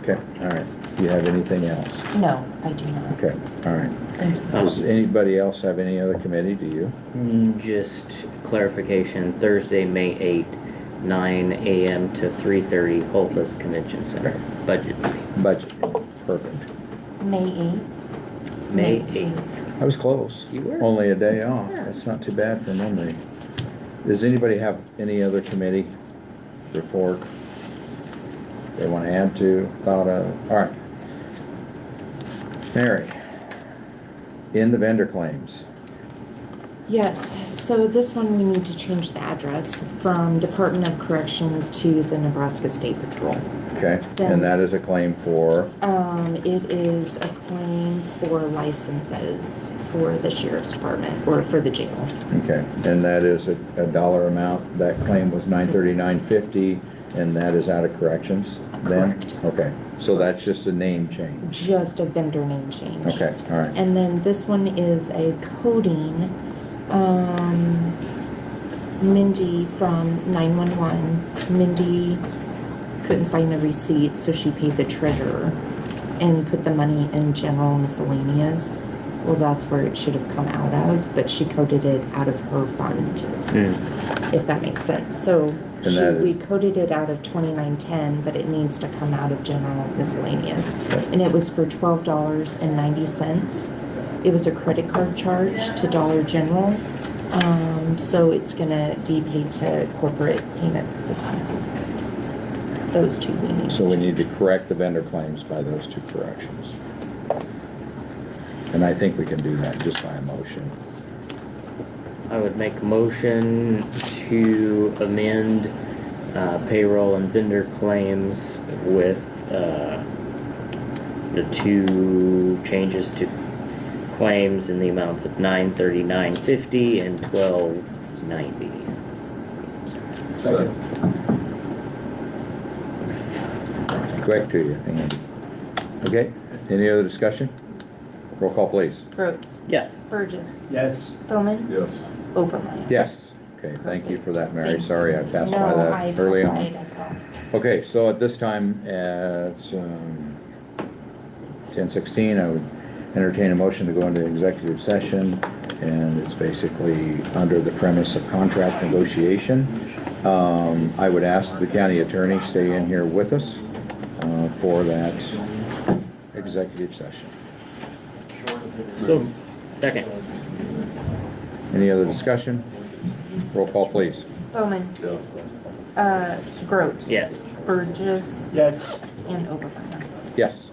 Okay, all right. Do you have anything else? No, I do not. Okay, all right. Thank you. Does anybody else have any other committee? Do you? Just clarification, Thursday, May 8th, 9 a.m. to 3:30, Holtless Convention Center. Budget meeting. Budget, perfect. May 8th? May 8th. I was close. You were. Only a day off. That's not too bad for memory. Does anybody have any other committee report they want to add to, thought of? All right. Mary, in the vendor claims, Yes, so this one we need to change the address from Department of Corrections to the Nebraska State Patrol. Okay, Then- and that is a claim for, It is a claim for licenses for the Sheriff's Department or for the jail. okay, and that is a dollar amount. That claim was $939.50, and that is out of corrections then? Correct. Okay, so that's just a name change. Just a vendor name change. Okay, all right. And then this one is a coding, Mindy from 911. Mindy couldn't find the receipt, so she paid the treasurer and put the money in general miscellaneous. Well, that's where it should have come out of, but she coded it out of her fund, if that makes sense. So And that is- we coded it out of 2910, but it needs to come out of general miscellaneous. And it was for $12.90. It was a credit card charge to Dollar General. So it's gonna be paid to corporate payment systems. Those two we need. So we need to correct the vendor claims by those two corrections. And I think we can do that just by a motion. I would make a motion to amend payroll and vendor claims with the two changes to claims in the amounts of $939.50 and $12.90. Second. Quick to you, Andy. Okay, any other discussion? Roll call, please. Rhodes. Yes. Burgess. Yes. Bowman. Yes. Obermeyer. Yes. Okay, thank you for that, Mary. Thank you. Sorry I passed by No, I that early passed by on. it as well. Okay, so at this time, at 10:16, I would entertain a motion to go into executive session, and it's basically under the premise of contract negotiation. I would ask the county attorney stay in here with us for that executive session. So, second. Any other discussion? Roll call, please. Bowman. Yes. Groves. Yes. Burgess. Yes. And Obermeyer. Yes.